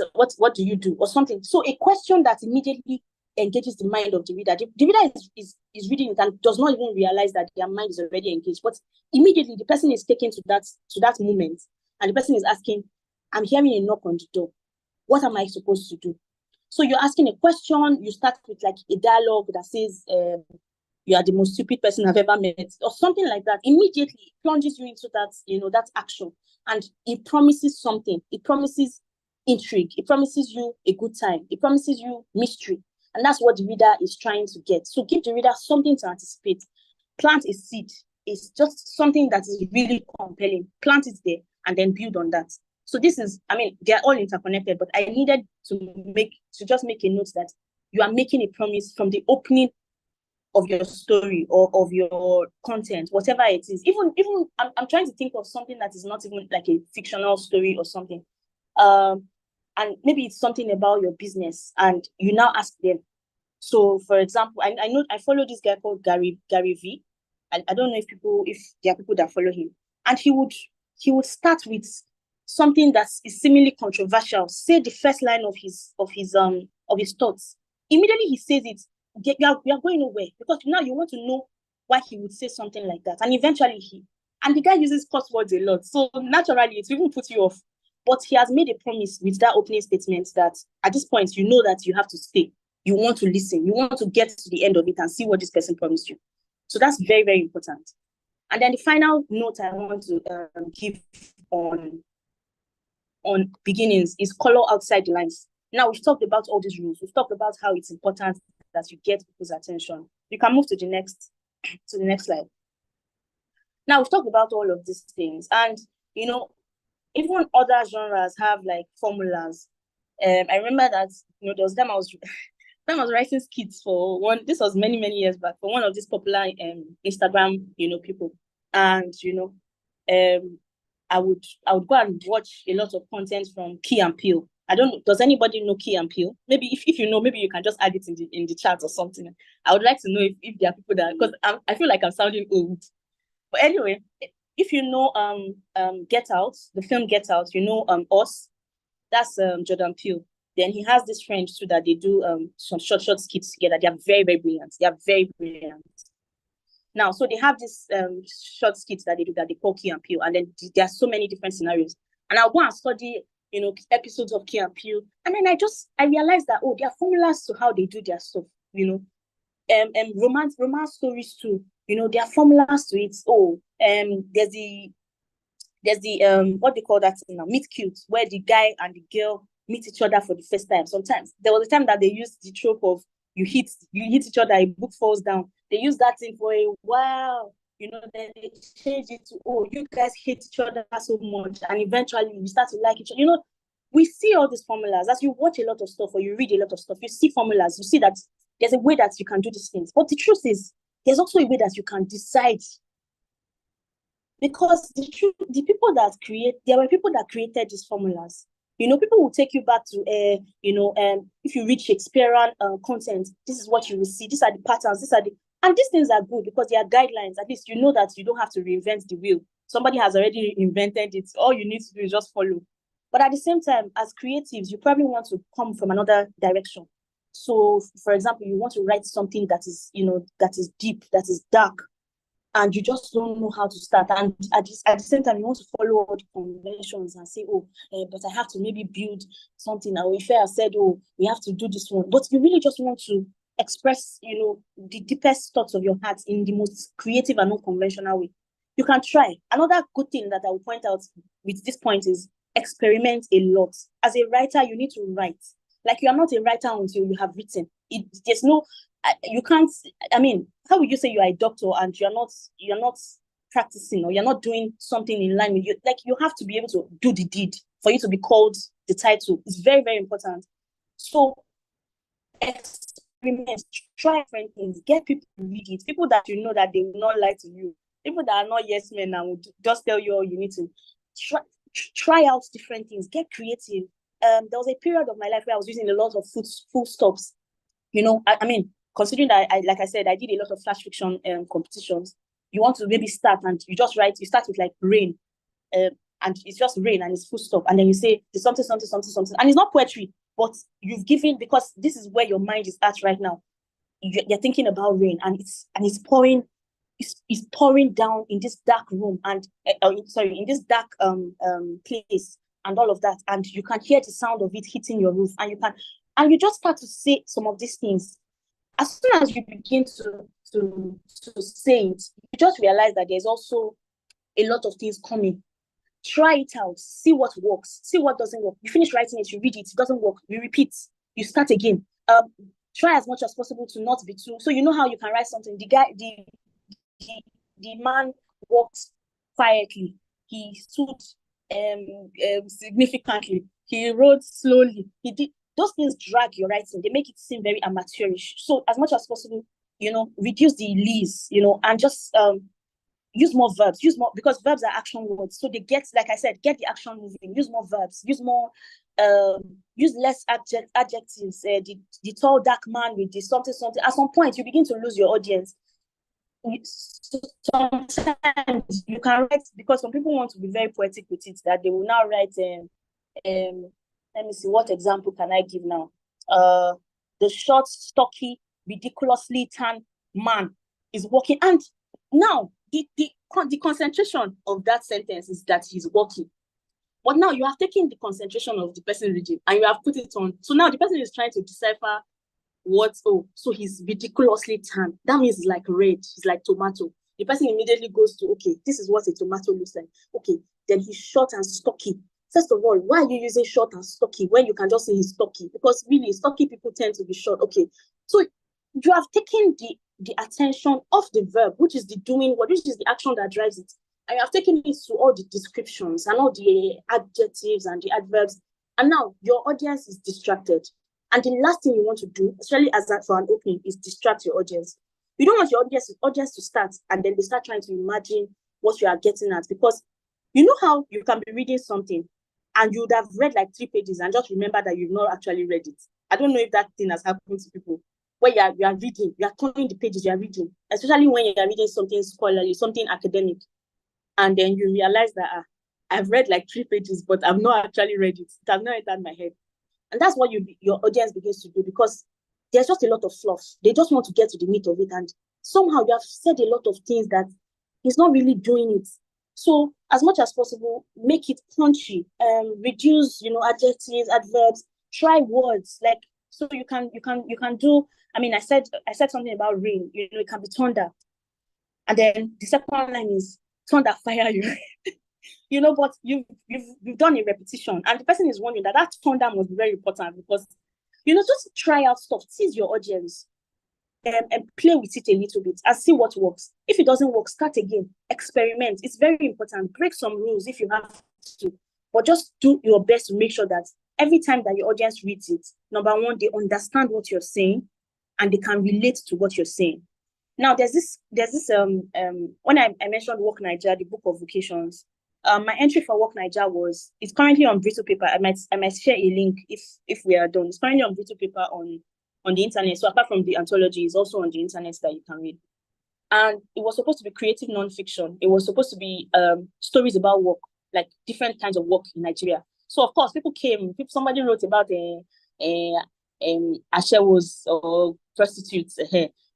Speaker 2: do you do? Or something. So a question that immediately engages the mind of the reader. The reader is reading it and does not even realize that their mind is already engaged. But immediately the person is taken to that moment, and the person is asking, I'm hearing a knock on the door. What am I supposed to do? So you're asking a question, you start with like a dialogue that says, you are the most stupid person I've ever met, or something like that. Immediately it plunges you into that, that action. And it promises something. It promises intrigue. It promises you a good time. It promises you mystery. And that's what the reader is trying to get. So give the reader something to anticipate. Plant a seed. It's just something that is really compelling. Plant it there and then build on that. So this is, they're all interconnected, but I needed to just make a note that you are making a promise from the opening of your story or of your content, whatever it is. Even I'm trying to think of something that is not even like a fictional story or something. And maybe it's something about your business, and you now ask them. So, for example, I know I follow this guy called Gary V. I don't know if there are people that follow him, and he would start with something that is seemingly controversial. Say the first line of his thoughts. Immediately he says it. We are going nowhere, because now you want to know why he would say something like that, and eventually the guy uses curse words a lot, so naturally it even puts you off. But he has made a promise with that opening statement that at this point, you know that you have to stay. You want to listen. You want to get to the end of it and see what this person promised you. So that's very, very important. And then the final note I want to give on beginnings is color outside the lines. Now, we've talked about all these rules. We've talked about how it's important that you get people's attention. You can move to the next slide. Now, we've talked about all of these things. And, even other genres have like formulas. I remember that there was time I was writing skits for one. This was many years back, for one of these popular Instagram people, and I would go and watch a lot of content from Key and Peele. I don't know. Does anybody know Key and Peele? Maybe if you know, maybe you can just add it in the chat or something. I would like to know if there are people that, because I feel like I'm sounding old. But anyway, if you know Get Out, the film Get Out, Us, that's Jordan Peele. Then he has this friend too that they do some short skits together. They are very, very brilliant. Now, so they have this short skits that they do that they call Key and Peele, and then there are so many different scenarios. And I'll go and study, episodes of Key and Peele, and then I realized that there are formulas to how they do their stuff. Romance stories too. There are formulas to it. There's the what they call that now, meet cute, where the guy and the girl meet each other for the first time. Sometimes there was a time that they used the trope of you hit each other, a book falls down. They used that thing for a while. then they change it to, oh, you guys hate each other so much, and eventually you start to like each other. We see all these formulas as you watch a lot of stuff or you read a lot of stuff. You see formulas, you see that there's a way that you can do these things. But the truth is, there's also a way that you can decide. Because the people that there were people that created these formulas. People will take you back to, if you read Shakespearean content, this is what you will see. These are the patterns. And these things are good because they are guidelines. At least you know that you don't have to reinvent the wheel. Somebody has already invented it. All you need to do is just follow. But at the same time, as creatives, you probably want to come from another direction. So, for example, you want to write something that is, that is deep, that is dark, and you just don't know how to start. And at the same time, you want to follow all the conventions and say, but I have to maybe build something. Or if I said, we have to do this one. But you really just want to express, the deepest thoughts of your heart in the most creative and unconventional way. You can try. Another good thing that I will point out with this point is experiment a lot. As a writer, you need to write. Like, you are not a writer until you have written. There's no, you can't, how would you say you are a doctor and you're not practicing, or you're not doing something in line with you? Like, you have to be able to do the deed for you to be called the title. It's very, very important. So experiment, try different things, get people to read it, people that you know that they will not lie to you, people that are not yes men and will just tell you all you need to. Try out different things, get creative. There was a period of my life where I was using a lot of full stops. Considering that like I said, I did a lot of flash fiction competitions. You want to maybe start and you just write. You start with like rain, and it's just rain and it's full stop, and then you say there's something, and it's not poetry, but you've given, because this is where your mind is at right now. You're thinking about rain, and it's pouring. It's pouring down in this dark room, and in this dark place, and all of that, and you can hear the sound of it hitting your roof, and you just start to say some of these things. As soon as you begin to say it, you just realize that there's also a lot of things coming. Try it out, see what works, see what doesn't work. You finish writing it, you read it doesn't work, you repeat, you start again. Try as much as possible to not be too. So you know how you can write something. The man walked quietly. He stood significantly. He wrote slowly. He did those things. Drag your writing. They make it seem very amateurish. So as much as possible, reduce the lees, and just use more verbs. Use more, because verbs are action words. So they like I said, get the action moving. Use more verbs. Use more. Use less adjectives. The tall dark man with the something. At some point, you begin to lose your audience. Sometimes you can write, because some people want to be very poetic with it, that they will now write let me see, what example can I give now? The short, stocky, ridiculously tan man is walking, and now the concentration of that sentence is that he's walking. But now you have taken the concentration of the person reading and you have put it on. So now the person is trying to decipher so he's ridiculously tan. That means he's like red, he's like tomato. The person immediately goes to, okay, this is what a tomato looks like. Okay, then he's short and stocky. First of all, why are you using short and stocky when you can just say he's stocky? Because really, stocky people tend to be short. Okay, so you have taken the attention off the verb, which is the doing, which is the action that drives it. And you have taken it to all the descriptions and all the adjectives and the adverbs. And now your audience is distracted. And the last thing you want to do, especially for an opening, is distract your audience. You don't want your audience to start and then they start trying to imagine what you are getting at. Because you know how you can be reading something and you would have read like 3 pages and just remember that you've not actually read it. I don't know if that thing has happened to people. Where you are reading, you are turning the pages, you are reading, especially when you are reading something scholarly, something academic, and then you realize that I've read like 3 pages, but I've not actually read it. It has not entered my head. And that's what your audience begins to do, because there's just a lot of fluff. They just want to get to the meat of it, and somehow you have said a lot of things that he's not really doing it. So as much as possible, make it punchy, reduce, adjectives, adverbs, try words, like, so you can do. I said something about rain. It can be thunder, and then the second line is thunder fire you. But you've done a repetition, and the person is wondering that thunder must be very important, because just try out stuff, tease your audience. and play with it a little bit and see what works. If it doesn't work, start again. Experiment. It's very important. Break some rules if you have to, but just do your best to make sure that every time that your audience reads it, number one, they understand what you're saying and they can relate to what you're saying. Now, there's this when I mentioned Work Nigeria, the book of vocations, my entry for Work Nigeria it's currently on brittle paper. I might share a link if we are done. It's currently on brittle paper on the internet. So apart from the anthology, it's also on the internet that you can read. And it was supposed to be creative nonfiction. It was supposed to be stories about work, like different kinds of work in Nigeria. So of course, somebody wrote about ashewos or prostitutes,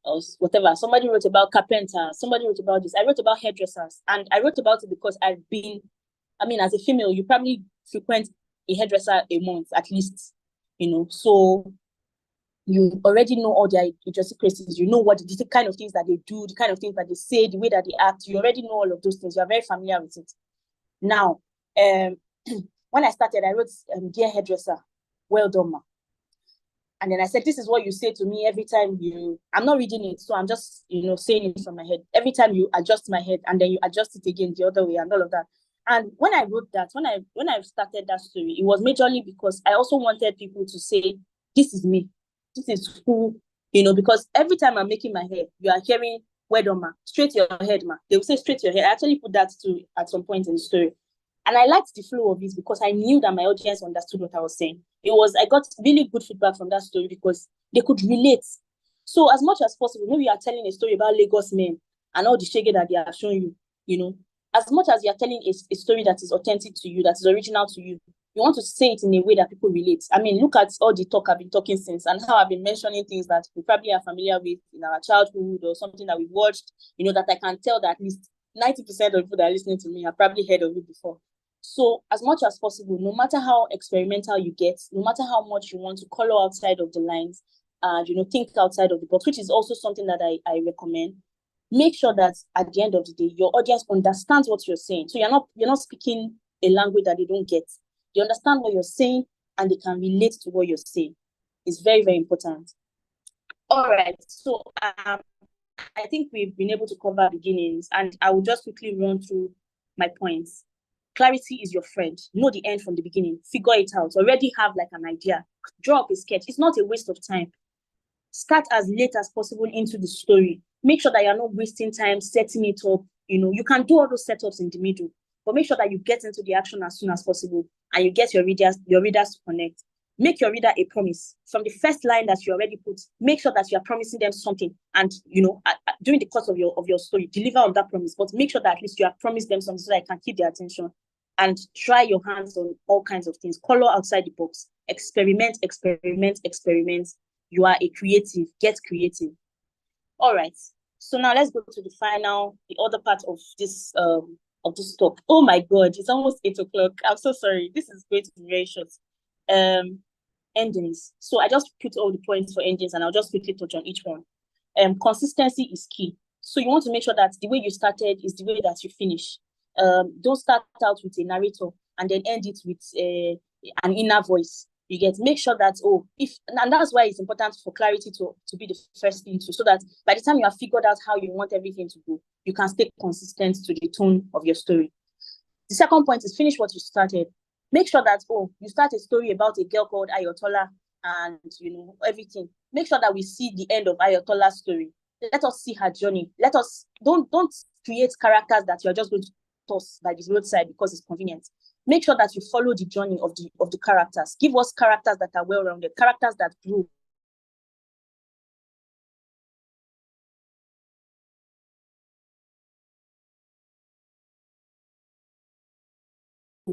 Speaker 2: or whatever. Somebody wrote about carpenters. Somebody wrote about this. I wrote about hairdressers, and I wrote about it because as a female, you probably frequent a hairdresser a month at least, so you already know all their idiosyncrasies. You know what the kind of things that they do, the kind of things that they say, the way that they act. You already know all of those things. You are very familiar with it. Now, when I started, I wrote, "Dear hairdresser, well done, ma." And then I said, "This is what you say to me every time I'm not reading it, so I'm just, saying it from my head. Every time you adjust my head and then you adjust it again the other way and all of that." And when I wrote that, when I started that story, it was majorly because I also wanted people to say, "This is me. This is who," because every time I'm making my hair, you are hearing, "Well done, ma. Straight your head, ma." They will say, "Straight your head." I actually put that at some point in the story. And I liked the flow of it because I knew that my audience understood what I was saying. I got really good feedback from that story because they could relate. So as much as possible, maybe you are telling a story about Lagos men and all the shege that they have shown you, as much as you're telling a story that is authentic to you, that is original to you, you want to say it in a way that people relate. Look at all the talk I've been talking since and how I've been mentioning things that we probably are familiar with in our childhood or something that we've watched, that I can tell that at least 90% of people that are listening to me have probably heard of it before. So as much as possible, no matter how experimental you get, no matter how much you want to color outside of the lines, and think outside of the box, which is also something that I recommend, make sure that at the end of the day, your audience understands what you're saying. So you're not speaking a language that they don't get. They understand what you're saying and they can relate to what you're saying. It's very, very important. All right. So I think we've been able to cover beginnings, and I will just quickly run through my points. Clarity is your friend. Know the end from the beginning. Figure it out. Already have like an idea. Draw up a sketch. It's not a waste of time. Start as late as possible into the story. Make sure that you're not wasting time setting it up. You can do all those setups in the middle, but make sure that you get into the action as soon as possible and you get your readers to connect. Make your reader a promise. From the first line that you already put, make sure that you are promising them something. And, during the course of your story, deliver on that promise. But make sure that at least you have promised them something so that I can keep their attention. And try your hands on all kinds of things. Color outside the box. Experiment. You are a creative. Get creative. All right. So now let's go to the other part of this talk. Oh my God, it's almost 8 o'clock. I'm so sorry. This is going to be very short. Endings. So I just put all the points for endings and I'll just quickly touch on each one. Consistency is key. So you want to make sure that the way you started is the way that you finish. Don't start out with a narrator and then end it with an inner voice. You make sure that, and that's why it's important for clarity to be the first thing so that by the time you have figured out how you want everything to go, you can stay consistent to the tone of your story. The second point is finish what you started. Make sure that, you start a story about a girl called Ayotola and, everything. Make sure that we see the end of Ayotola's story. Let us see her journey. Don't create characters that you're just going to toss by the roadside because it's convenient. Make sure that you follow the journey of the characters. Give us characters that are well-rounded, characters that grow.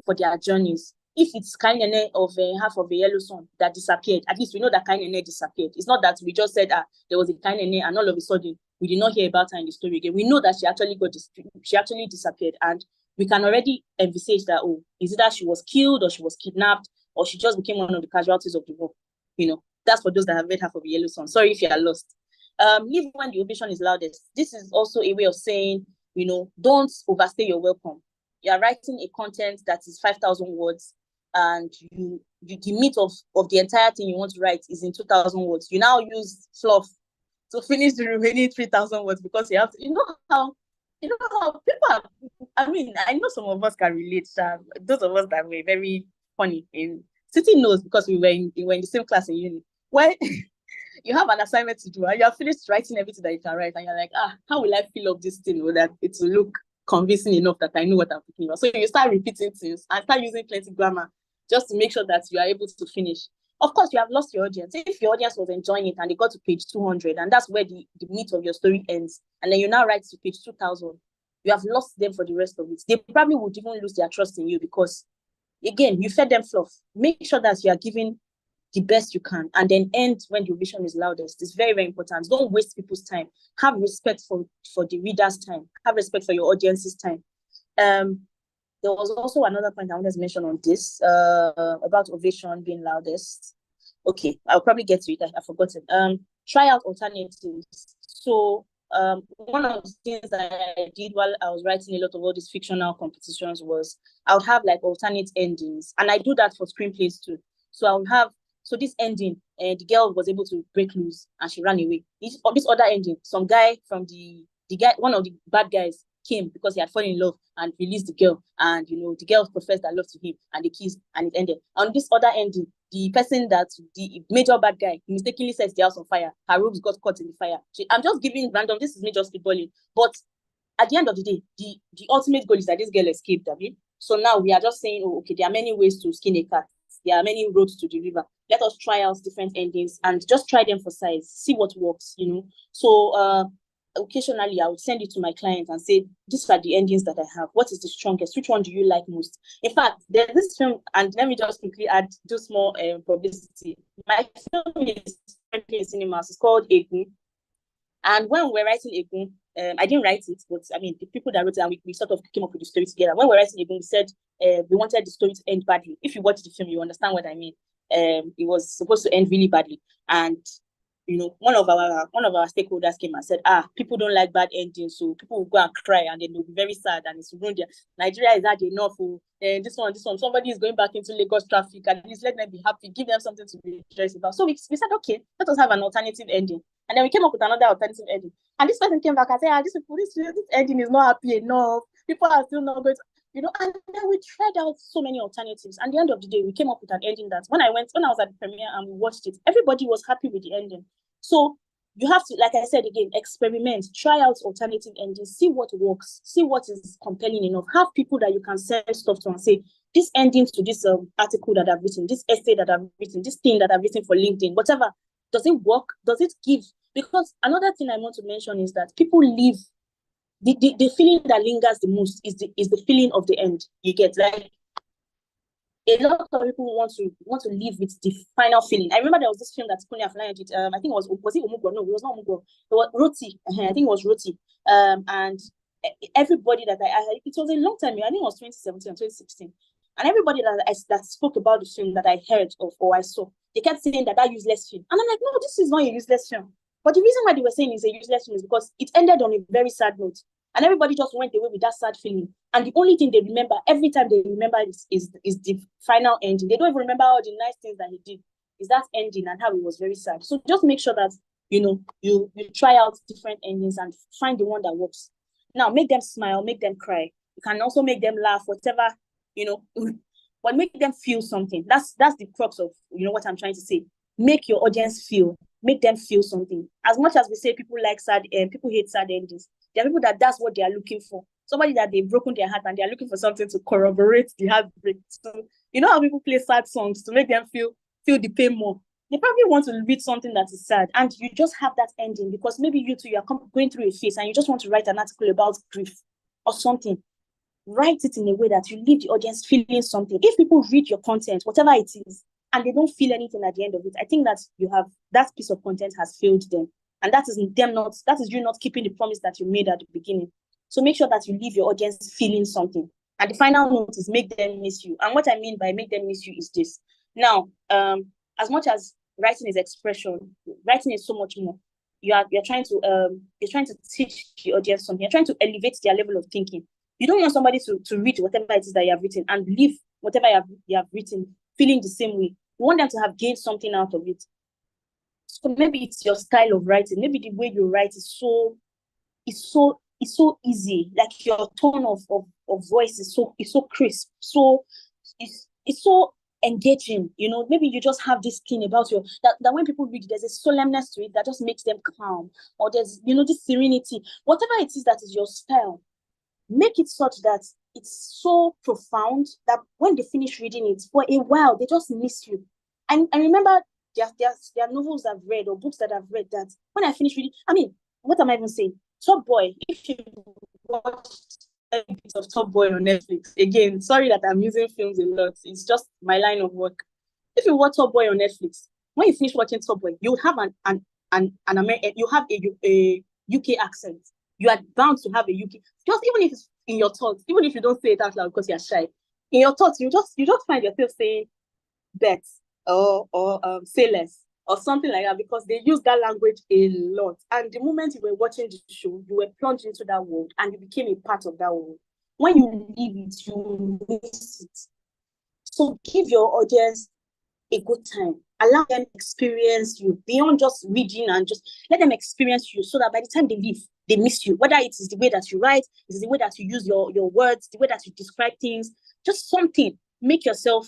Speaker 2: For their journeys. If it's Kainene of half of a yellow sun that disappeared, at least we know that Kainene disappeared. It's not that we just said there was a Kainene and all of a sudden we did not hear about her in the story again. We know that she actually disappeared, and we can already envisage that, is it that she was killed or she was kidnapped or she just became one of the casualties of the war? That's for those that have read half of a yellow sun. Sorry if you are lost. Leave when the ovation is loudest. This is also a way of saying, don't overstay your welcome. You are writing a content that is 5,000 words, and the meat of the entire thing you want to write is in 2,000 words. You now use fluff to finish the remaining 3,000 words because you have to, how people are, I mean, I know some of us can relate, those of us that were very funny in City knows because we were in the same class in uni. When you have an assignment to do and you have finished writing everything that you can write and you're like, how will I fill up this thing so that it will look convincing enough that I know what I'm thinking about? So you start repeating things and start using plenty grammar just to make sure that you are able to finish. Of course, you have lost your audience. If your audience was enjoying it and they got to page 200 and that's where the meat of your story ends, and then you now write to page 2,000, you have lost them for the rest of it. They probably would even lose their trust in you because, again, you fed them fluff. Make sure that you are giving the best you can and then end when the vision is loudest. It's very, very important. Don't waste people's time. Have respect for the reader's time. Have respect for your audience's time. There was also another point I wanted to mention on this about ovation being loudest. Okay, I'll probably get to it. I forgot it. Try out alternatives. So one of the things that I did while I was writing a lot of all these fictional competitions was I would have like alternate endings, and I do that for screenplays too. So I would have this ending, the girl was able to break loose and she ran away. This other ending, some guy from the guy, one of the bad guys came because he had fallen in love and released the girl, and the girl professed her love to him and they kissed and it ended. On this other ending, the person that the major bad guy mistakenly sets the house on fire, her robes got caught in the fire. I'm just giving random, this is me just spitballing, but at the end of the day, the ultimate goal is that this girl escaped. So now we are just saying, okay, there are many ways to skin a cat. There are many roads to the river. Let us try out different endings and just try them for size. See what works, So occasionally I would send it to my clients and say, these are the endings that I have. What is the strongest? Which one do you like most? In fact, there's this film, and let me just quickly do small publicity. My film is currently in cinemas. It's called Egun. And when we were writing Egun, I didn't write it, but I mean, the people that wrote it, and we sort of came up with the story together. When we were writing Egun, we said we wanted the story to end badly. If you watch the film, you understand what I mean. It was supposed to end really badly, and one of our stakeholders came and said, people don't like bad endings, so people will go and cry and then they'll be very sad and it's ruined. Nigeria is hard enough. This one, somebody is going back into Lagos traffic, at least let them be happy, give them something to be rejoiced about. So we said, okay, let us have an alternative ending. And then we came up with another alternative ending. And this person came back and said, this ending is not happy enough. People are still not going to, and then we tried out so many alternatives. And at the end of the day, we came up with an ending that when I was at the premiere and we watched it, everybody was happy with the ending. So you have to, like I said again, experiment, try out alternative endings, see what works, see what is compelling enough. Have people that you can send stuff to and say, this ending to this article that I've written, this essay that I've written, this thing that I've written for LinkedIn, whatever, does it work? Does it give? Because another thing I want to mention is that people live, the feeling that lingers the most is the feeling of the end. You get, like, a lot of people want to live with the final feeling. I remember there was this film that Kuni Afolayan did. I think it was it Omugwo? No, it was not Omugwo. It was Roti. I think it was Roti. And everybody that it was a long time. I think it was 2017 or 2016. And everybody that spoke about the film that I heard of or I saw, they kept saying that useless film. And I'm like, no, this is not a useless film. But the reason why they were saying it's a useless film is because it ended on a very sad note. And everybody just went away with that sad feeling. And the only thing they remember, every time they remember is the final ending. They don't even remember all the nice things that he did. Is that ending and how it was very sad. So just make sure that, you try out different endings and find the one that works. Now, make them smile, make them cry. You can also make them laugh, whatever, but make them feel something. That's the crux of, what I'm trying to say. Make your audience feel. Make them feel something. As much as we say people like sad people hate sad endings, there are people that's what they are looking for. Somebody that they've broken their heart and they are looking for something to corroborate the heartbreak. So you know how people play sad songs to make them feel the pain more. They probably want to read something that is sad, and you just have that ending because maybe you two, you are going through a phase and you just want to write an article about grief or something. Write it in a way that you leave the audience feeling something. If people read your content, whatever it is, and they don't feel anything at the end of it, I think that that piece of content has failed them. And that is you not keeping the promise that you made at the beginning. So make sure that you leave your audience feeling something. And the final note is make them miss you. And what I mean by make them miss you is this. Now, as much as writing is expression, writing is so much more. You're trying to teach the audience something. You're trying to elevate their level of thinking. You don't want somebody to read whatever it is that you have written and leave whatever you have written feeling the same way. You want them to have gained something out of it. So maybe it's your style of writing. Maybe the way you write is so easy. Like your tone of voice is so crisp. So it's so engaging. Maybe you just have this thing about you that when people read, there's a solemnness to it that just makes them calm, or there's this serenity. Whatever it is that is your style, make it such that it's so profound that when they finish reading it, for a while they just miss you. And I remember there are novels I've read or books that I've read that when I finish reading, I mean, what am I even saying? Top Boy. If you watched a bit of Top Boy on Netflix, again, sorry that I'm using films a lot. It's just my line of work. If you watch Top Boy on Netflix, when you finish watching Top Boy, you have an American, you have a UK accent. You are bound to have a UK. Just even if it's in your thoughts, even if you don't say it out loud because you're shy, in your thoughts, you just find yourself saying bet or say less or something like that, because they use that language a lot. And the moment you were watching the show, you were plunged into that world and you became a part of that world. When you leave it, you miss it. So give your audience a good time. Allow them experience you beyond just reading, and just let them experience you so that by the time they leave, they miss you. Whether it is the way that you write, it is the way that you use your words, the way that you describe things, just something. Make yourself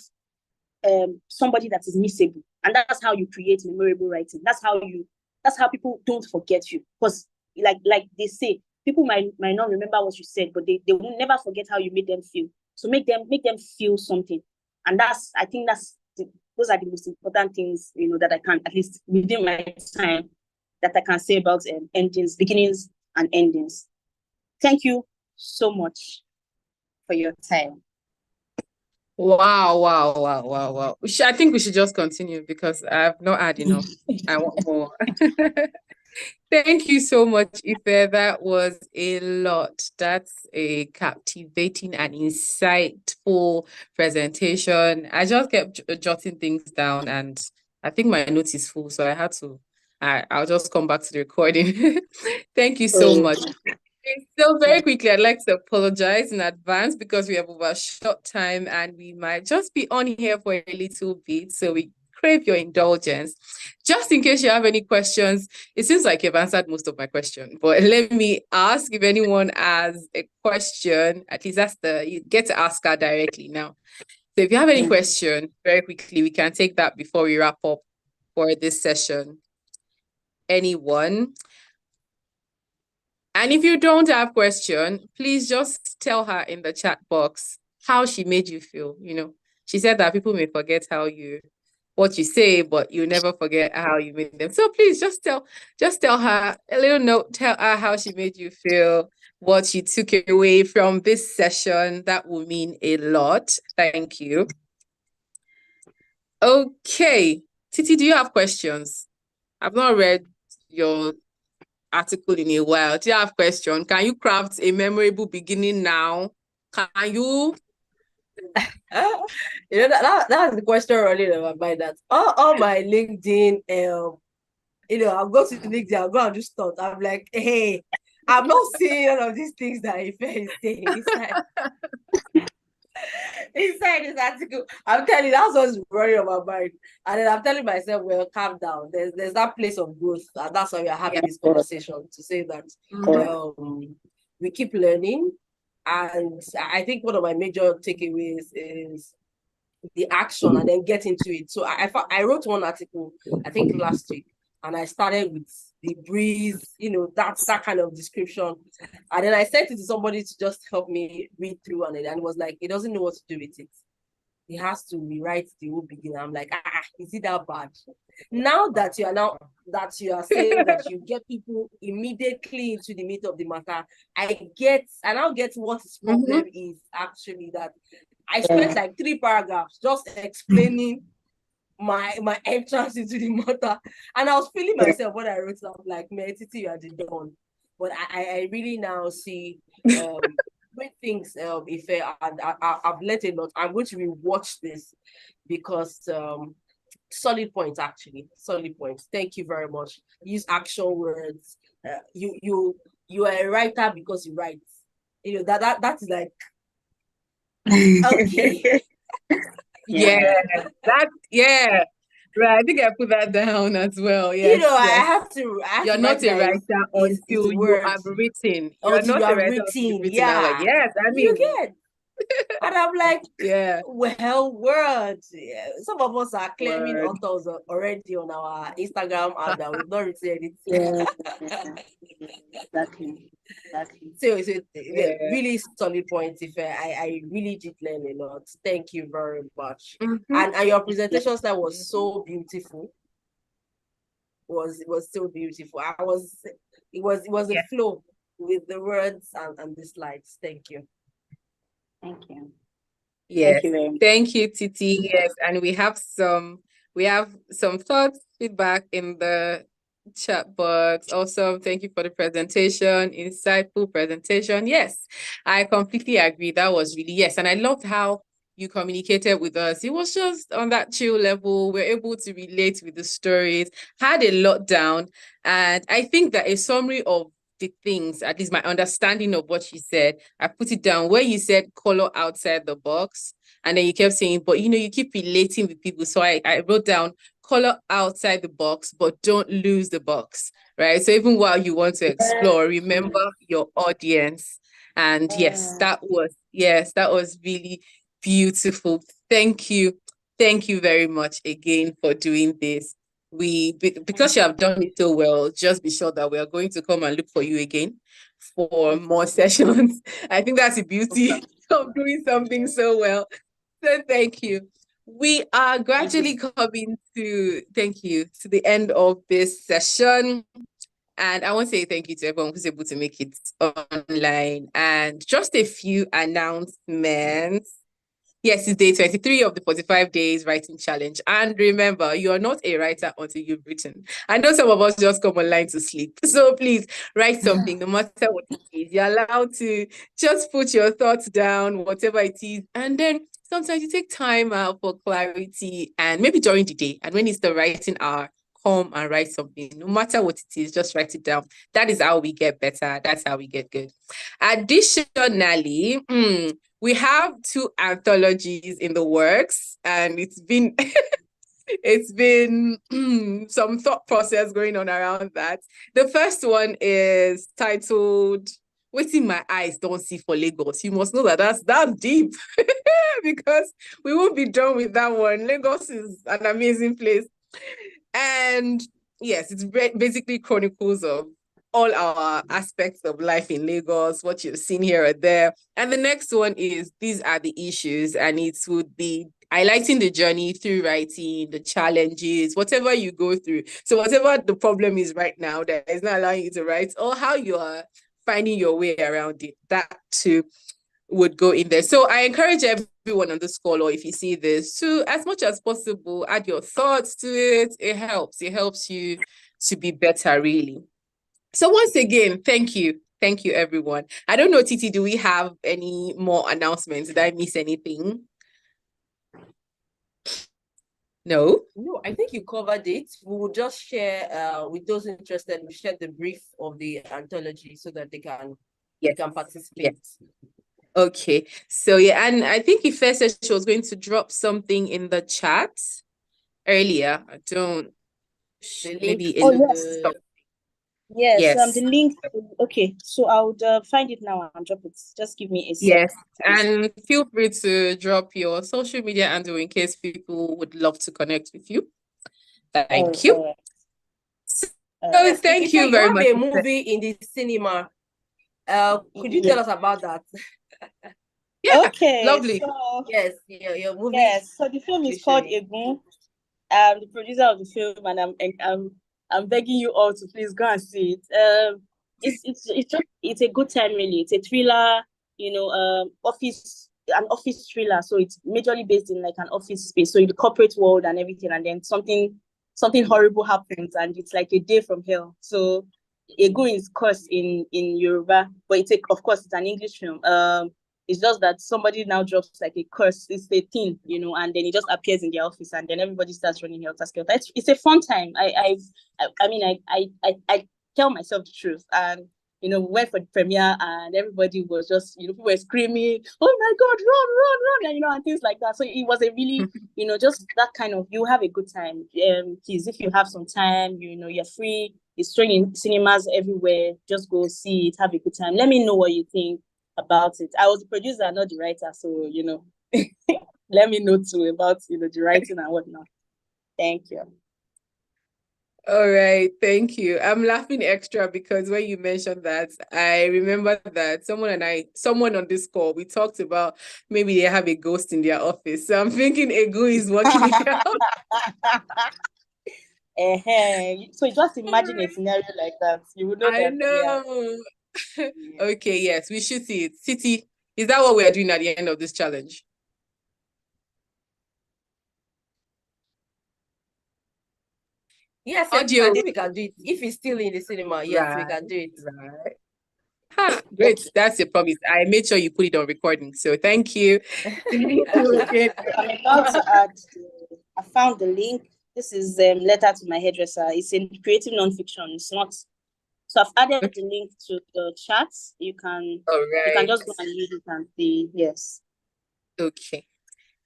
Speaker 2: somebody that is missable. And that's how you create memorable writing. That's how people don't forget you. Because like they say, people might not remember what you said, but they will never forget how you made them feel. So make them feel something. And I think those are the most important things, that I can, at least within my time, that I can say about endings, beginnings and endings. Thank you so much for your time.
Speaker 1: Wow. I think we should just continue because I've not had enough. I want more. Thank you so much, Ife. That was a lot. That's a captivating and insightful presentation. I just kept jotting things down, and I think my notes is full, so I'll just come back to the recording. Thank you so much. So very quickly, I'd like to apologize in advance because we have overshot time and we might just be on here for a little bit. So we crave your indulgence. Just in case you have any questions, it seems like you've answered most of my questions, but let me ask if anyone has a question, at least you get to ask her directly now. So if you have any question, very quickly, we can take that before we wrap up for this session. Anyone? And if you don't have question, please just tell her in the chat box how she made you feel. She said that people may forget what you say, but you never forget how you made them. So please just tell her a little note, tell her how she made you feel, what she took away from this session. That will mean a lot. Thank you. Okay. Titi, do you have questions? I've not read your article in a while. Do you have question? Can you craft a memorable beginning now? Can you?
Speaker 3: That's the question running in my mind. That all my LinkedIn, I'll go to LinkedIn, I'll go and do stuff. I'm like, hey, I'm not seeing all of these things that Ife is saying inside this article. I'm telling you, that's what's running on my mind. And then I'm telling myself, well, calm down. There's that place of growth, and that's why we are having this conversation, to say that we keep learning. And I think one of my major takeaways is the action and then get into it. So I wrote one article, I think last week, and I started with the breeze, that's that kind of description. And then I sent it to somebody to just help me read through on it. And it was like, he doesn't know what to do with it. He has to rewrite the whole beginning. I'm like, is it that bad? Now that you are saying that you get people immediately into the meat of the matter, I now get what his problem is actually. That I spent like 3 paragraphs just explaining my entrance into the matter, and I was feeling myself when I wrote it. I'm like, man, Titi, you are the dawn. But I really now see great things, Ife, and I've learned a lot. I'm going to rewatch this because solid points, actually. Solid points. Thank you very much. Use action words. You are a writer because you write. That's like okay.
Speaker 1: Yeah. Right, I think I put that down as well.
Speaker 3: You
Speaker 1: Yes,
Speaker 3: know, I
Speaker 1: yes.
Speaker 3: have to
Speaker 1: You're not
Speaker 3: write
Speaker 1: a
Speaker 3: that
Speaker 1: writer
Speaker 3: is
Speaker 1: until you
Speaker 3: word
Speaker 1: have written. You're
Speaker 3: until
Speaker 1: not
Speaker 3: you
Speaker 1: a
Speaker 3: have
Speaker 1: writer until you've
Speaker 3: written.
Speaker 1: written. I'm like,
Speaker 3: Yeah.
Speaker 1: yes, I
Speaker 3: You
Speaker 1: mean,
Speaker 3: get. And I'm like,
Speaker 1: yeah,
Speaker 3: well, word. Yeah. Some of us are claiming
Speaker 1: word.
Speaker 3: authors already on our Instagram and that we've not written anything.
Speaker 2: Yeah, exactly.
Speaker 3: So
Speaker 1: Yeah.
Speaker 3: really solid point. If I really did learn a lot. Thank you very much.
Speaker 1: Mhm.
Speaker 3: And your presentation style was so beautiful. Was so beautiful. It was a
Speaker 1: Yeah.
Speaker 3: flow with the words and the slides. Thank you.
Speaker 2: Thank you.
Speaker 1: Yes.
Speaker 2: Thank you very much.
Speaker 1: Thank you, Titi. Yes, and we have some thoughts, feedback in the chat box. Also, thank you for the presentation, insightful presentation. Yes, I completely agree. That was really, yes, and I loved how you communicated with us. It was just on that chill level. We're able to relate with the stories, had a lot down, and I think that a summary of the things, at least my understanding of what you said, I put it down where you said color outside the box. And then you kept saying, but you keep relating with people. So I wrote down color outside the box, but don't lose the box, right? So even while you want to explore, remember your audience. And yes, that was really beautiful. Thank you. Thank you very much again for doing this. Because you have done it so well, just be sure that we are going to come and look for you again for more sessions. I think that's the beauty of doing something so well. So thank you. We are gradually coming to the end of this session. And I want to say thank you to everyone who's able to make it online. And just a few announcements. Yes, it's day 23 of the 45 days writing challenge. And remember, you are not a writer until you've written. I know some of us just come online to sleep. So please write something, no matter what it is. You're allowed to just put your thoughts down, whatever it is. And then sometimes you take time out for clarity and maybe during the day. And when it's the writing hour, come and write something. No matter what it is, just write it down. That is how we get better. That's how we get good. Additionally, we have two anthologies in the works, and it's been some thought process going on around that. The first one is titled "Waiting My Eyes Don't See for Lagos." You must know that that's deep because we won't be done with that one. Lagos is an amazing place, and yes, it's basically chronicles of all our aspects of life in Lagos, what you've seen here or there. And the next one is These Are the Issues, and it would be highlighting the journey through writing, the challenges, whatever you go through. So whatever the problem is right now that is not allowing you to write, or how you are finding your way around it, that too would go in there. So I encourage everyone on this call, or if you see this, to as much as possible add your thoughts to it. It helps. It helps you to be better, really. So once again, thank you. Thank you, everyone. I don't know, Titi, do we have any more announcements? Did I miss anything? No?
Speaker 3: No, I think you covered it. We will just share with those interested, we share the brief of the anthology so that they can participate.
Speaker 1: Yes. Okay. So yeah, and I think Ife said she was going to drop something in the chat earlier. I don't
Speaker 3: The link
Speaker 1: maybe
Speaker 3: to
Speaker 2: yes.
Speaker 1: Yes.
Speaker 2: The link. Okay, so I would find it now and drop it. Just give me a sec.
Speaker 1: Yes, and feel free to drop your social media handle in case people would love to connect with you. Thank you. So thank you very much.
Speaker 3: You have a movie in the cinema. Could you tell us about that?
Speaker 1: Yeah,
Speaker 2: okay,
Speaker 1: lovely.
Speaker 2: So,
Speaker 3: yes, your movie.
Speaker 2: Yes, so the film is called Egun. I'm the producer of the film, and I'm begging you all to please go and see it. It's a good time, really. It's a thriller, an office thriller. So it's majorly based in like an office space, so in the corporate world and everything, and then something horrible happens, and it's like a day from hell. So Egun is cursed in Yoruba, but of course it's an English film. It's just that somebody now drops like a curse. It's a thing, and then it just appears in their office, and then everybody starts running helter skelter. It's a fun time. I mean, I tell myself the truth, and we went for the premiere and everybody was just, people were screaming, oh my God, run, run, run, and things like that. So it was a really, just that kind of, you have a good time. Please, if you have some time, you're free, it's showing in cinemas everywhere, just go see it, have a good time. Let me know what you think about it. I was the producer, not the writer, so, let me know too about, the writing and whatnot. Thank you.
Speaker 1: All right, thank you. I'm laughing extra because when you mentioned that, I remember that someone on this call, we talked about maybe they have a ghost in their office. So I'm thinking Egu is working it out.
Speaker 2: So just imagine a scenario like that. You would know
Speaker 1: I
Speaker 2: that.
Speaker 1: know.
Speaker 2: Yeah.
Speaker 1: Okay, yes, we should see it. City, is that what we are doing at the end of this challenge?
Speaker 3: Yes,
Speaker 1: Audio.
Speaker 3: I think we can do it. If it's still in the cinema, yes, we can do it.
Speaker 1: Right. Great. That's your promise. I made sure you put it on recording. So thank you. Thank you again.
Speaker 2: I'm about to add, I found the link. This is Letter to My Hairdresser. It's in creative nonfiction. It's not. So I've added the link to the chat. You can just go and read it and see. Yes.
Speaker 1: Okay.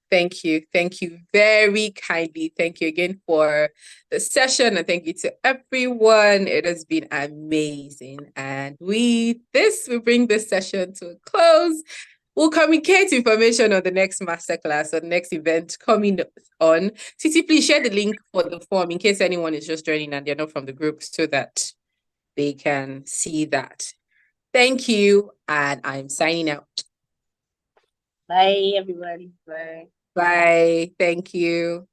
Speaker 1: Thank you. Thank you very kindly. Thank you again for the session, and thank you to everyone. It has been amazing. And we bring this session to a close. We'll communicate information on the next masterclass or the next event coming on. Titi, please share the link for the form in case anyone is just joining and they're not from the group so that they can see that. Thank you, and I'm signing out.
Speaker 2: Bye, everyone. Bye.
Speaker 1: Bye. Thank you.